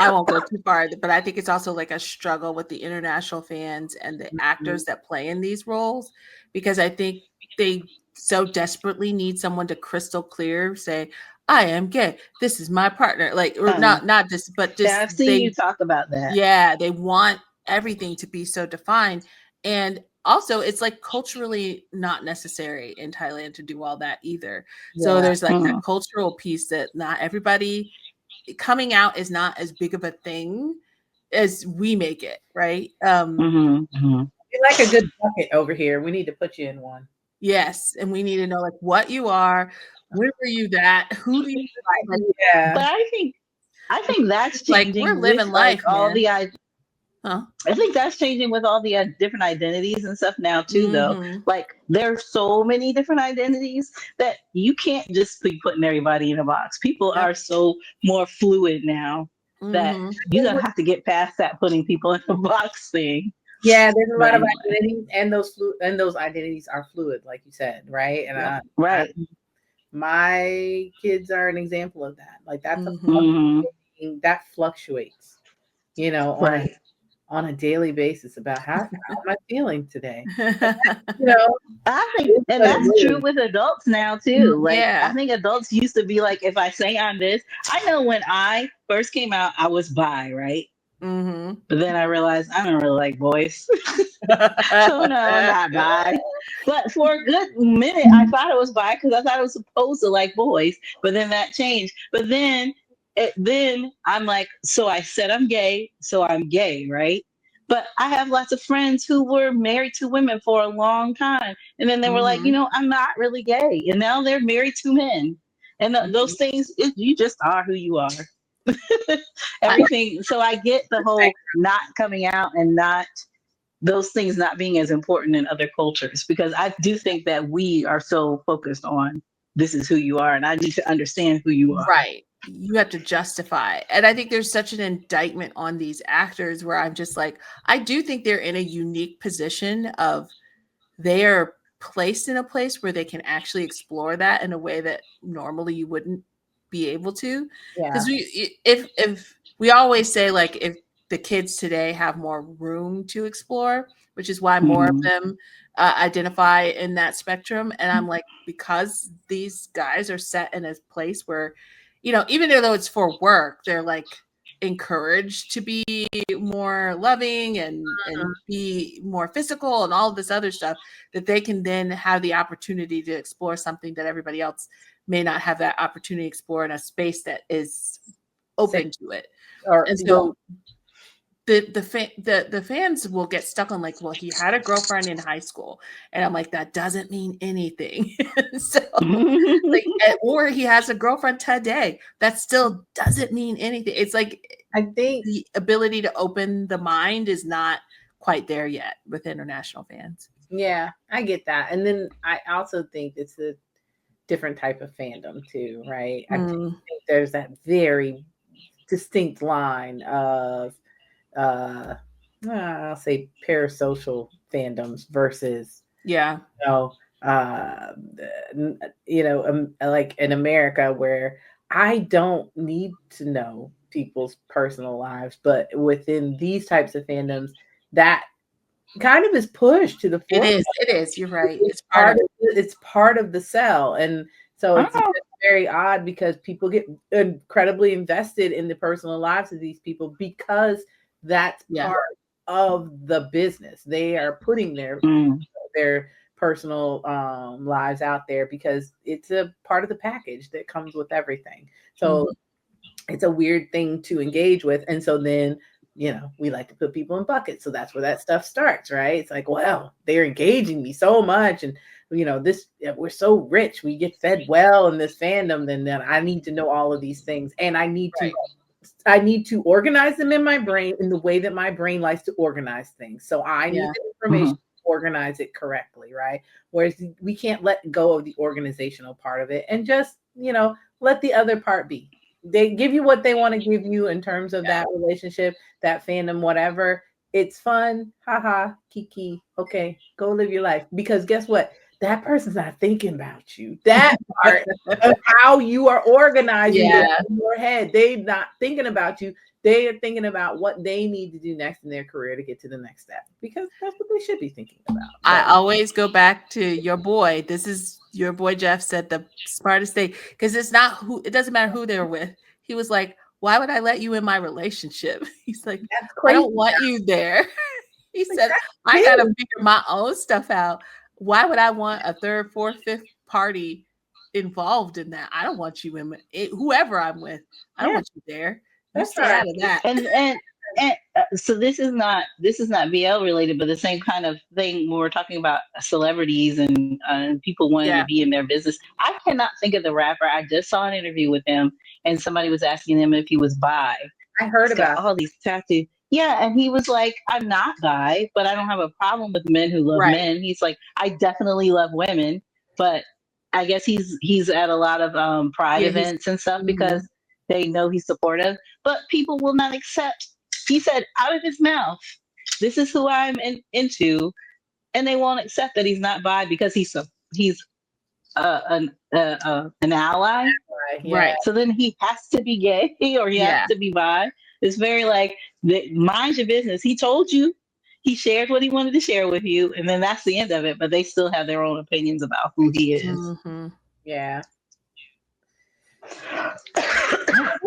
Speaker 1: I won't go too far, but I think it's also like a struggle with the international fans and the actors that play in these roles, because I think they so desperately need someone to crystal clear say, I am gay, this is my partner, like, or not this, but just
Speaker 3: I've seen you talk about that.
Speaker 1: Yeah, they want everything to be so defined, and also it's like culturally not necessary in Thailand to do all that either. So there's like that cultural piece that not everybody coming out is not as big of a thing as we make it, right?
Speaker 2: You're like a good bucket over here. We need to put you in one.
Speaker 1: Yes, and we need to know like what you are, where were you that, who do you like?
Speaker 2: Yeah.
Speaker 3: But I think that's changing.
Speaker 1: Like we're living life,
Speaker 3: all
Speaker 1: man.
Speaker 3: I think that's changing with all the different identities and stuff now too, though. Like there's so many different identities that you can't just be putting everybody in a box. People are so more fluid now that you're gonna have to get past that putting people in a box thing.
Speaker 2: Yeah, there's a lot of identities, and those identities are fluid, like you said, right? And my kids are an example of that. Like that's a thing that fluctuates, you know, on a daily basis about how am I feeling today? You know,
Speaker 3: I think, and that's true with adults now too. Like I think adults used to be like, if I say I'm this, I know when I first came out, I was bi, right? But then I realized I don't really like boys. So no, I'm not bi. But for a good minute, I thought it was bi because I thought I was supposed to like boys. But then that changed. But then I'm like, so I said I'm gay, so I'm gay, right? But I have lots of friends who were married to women for a long time. And then they were like, you know, I'm not really gay. And now they're married to men. And those things, you just are who you are. Everything. So I get the whole not coming out and not those things not being as important in other cultures, because I do think that we are so focused on this is who you are, and I need to understand who you are.
Speaker 1: Right. You have to justify. And I think there's such an indictment on these actors where I'm just like, I do think they're in a unique position of they are placed in a place where they can actually explore that in a way that normally you wouldn't be able to. Because if we always say like if the kids today have more room to explore, which is why more of them identify in that spectrum. And I'm like, because these guys are set in a place where, you know, even though it's for work, they're like encouraged to be more loving and be more physical and all of this other stuff, that they can then have the opportunity to explore something that everybody else may not have that opportunity to explore in a space that is open to it. And so the fans will get stuck on like, well, he had a girlfriend in high school, and I'm like, that doesn't mean anything. So like, or he has a girlfriend today, that still doesn't mean anything. It's like,
Speaker 2: I think
Speaker 1: the ability to open the mind is not quite there yet with international fans.
Speaker 2: Yeah, I get that. And then I also think it's a different type of fandom too, right? I think there's that very distinct line of I'll say parasocial fandoms versus
Speaker 1: Yeah.
Speaker 2: Like in America, where I don't need to know people's personal lives, but within these types of fandoms, that kind of is pushed to the forefront.
Speaker 1: It is. You're right.
Speaker 2: It's part of the sell. And so it's very odd because people get incredibly invested in the personal lives of these people because that's part of the business. They are putting their personal lives out there because it's a part of the package that comes with everything. So it's a weird thing to engage with. And so then, we like to put people in buckets. So that's where that stuff starts, right? It's like, well, they're engaging me so much. And, we're so rich. We get fed well in this fandom. Then I need to know all of these things. And I need to organize them in my brain in the way that my brain likes to organize things. So I need the information to organize it correctly, right? Whereas we can't let go of the organizational part of it and just, let the other part be. They give you what they want to give you in terms of that relationship, that fandom, whatever. It's fun. Haha, kiki. Okay, go live your life. Because guess what? That person's not thinking about you. That part of how you are organizing it in your head. They're not thinking about you. They are thinking about what they need to do next in their career to get to the next step, because that's what they should be thinking about.
Speaker 1: I always go back to your boy. This is your boy Jeff said the smartest thing, because it doesn't matter who they're with. He was like, why would I let you in my relationship? He's like, I don't want you there. He said, I got to figure my own stuff out. Why would I want a third, fourth, fifth party involved in that? I don't want you in whoever I'm with. I don't want you there. You stay out of that.
Speaker 3: And so this is not BL related, but the same kind of thing when we're talking about celebrities and people wanting to be in their business. I cannot think of the rapper. I just saw an interview with him, and somebody was asking him if he was bi.
Speaker 2: I heard about
Speaker 3: all these tattoos. Yeah, and he was like, I'm not bi, but I don't have a problem with men who love men. He's like, I definitely love women, but I guess he's at a lot of pride events and stuff because they know he's supportive. But people will not accept. He said out of his mouth, "This is who I'm into," and they won't accept that he's not bi because he's an ally,
Speaker 2: right?
Speaker 3: So then he has to be gay or he has to be bi. It's very like, mind your business. He told you, he shared what he wanted to share with you, and then that's the end of it. But they still have their own opinions about who he is.
Speaker 2: Yeah.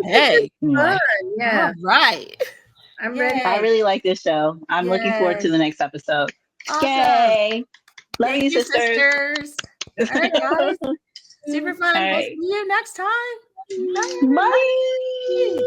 Speaker 1: Hey,
Speaker 2: fun. Yeah,
Speaker 1: right.
Speaker 2: I'm ready.
Speaker 3: I really like this show. I'm looking forward to the next episode.
Speaker 1: Awesome.
Speaker 3: Yay! Love
Speaker 1: Thank
Speaker 3: you,
Speaker 1: you,
Speaker 3: sisters.
Speaker 1: All right, guys. Super fun.
Speaker 3: All
Speaker 1: We'll
Speaker 3: right.
Speaker 1: see you next time.
Speaker 3: Bye.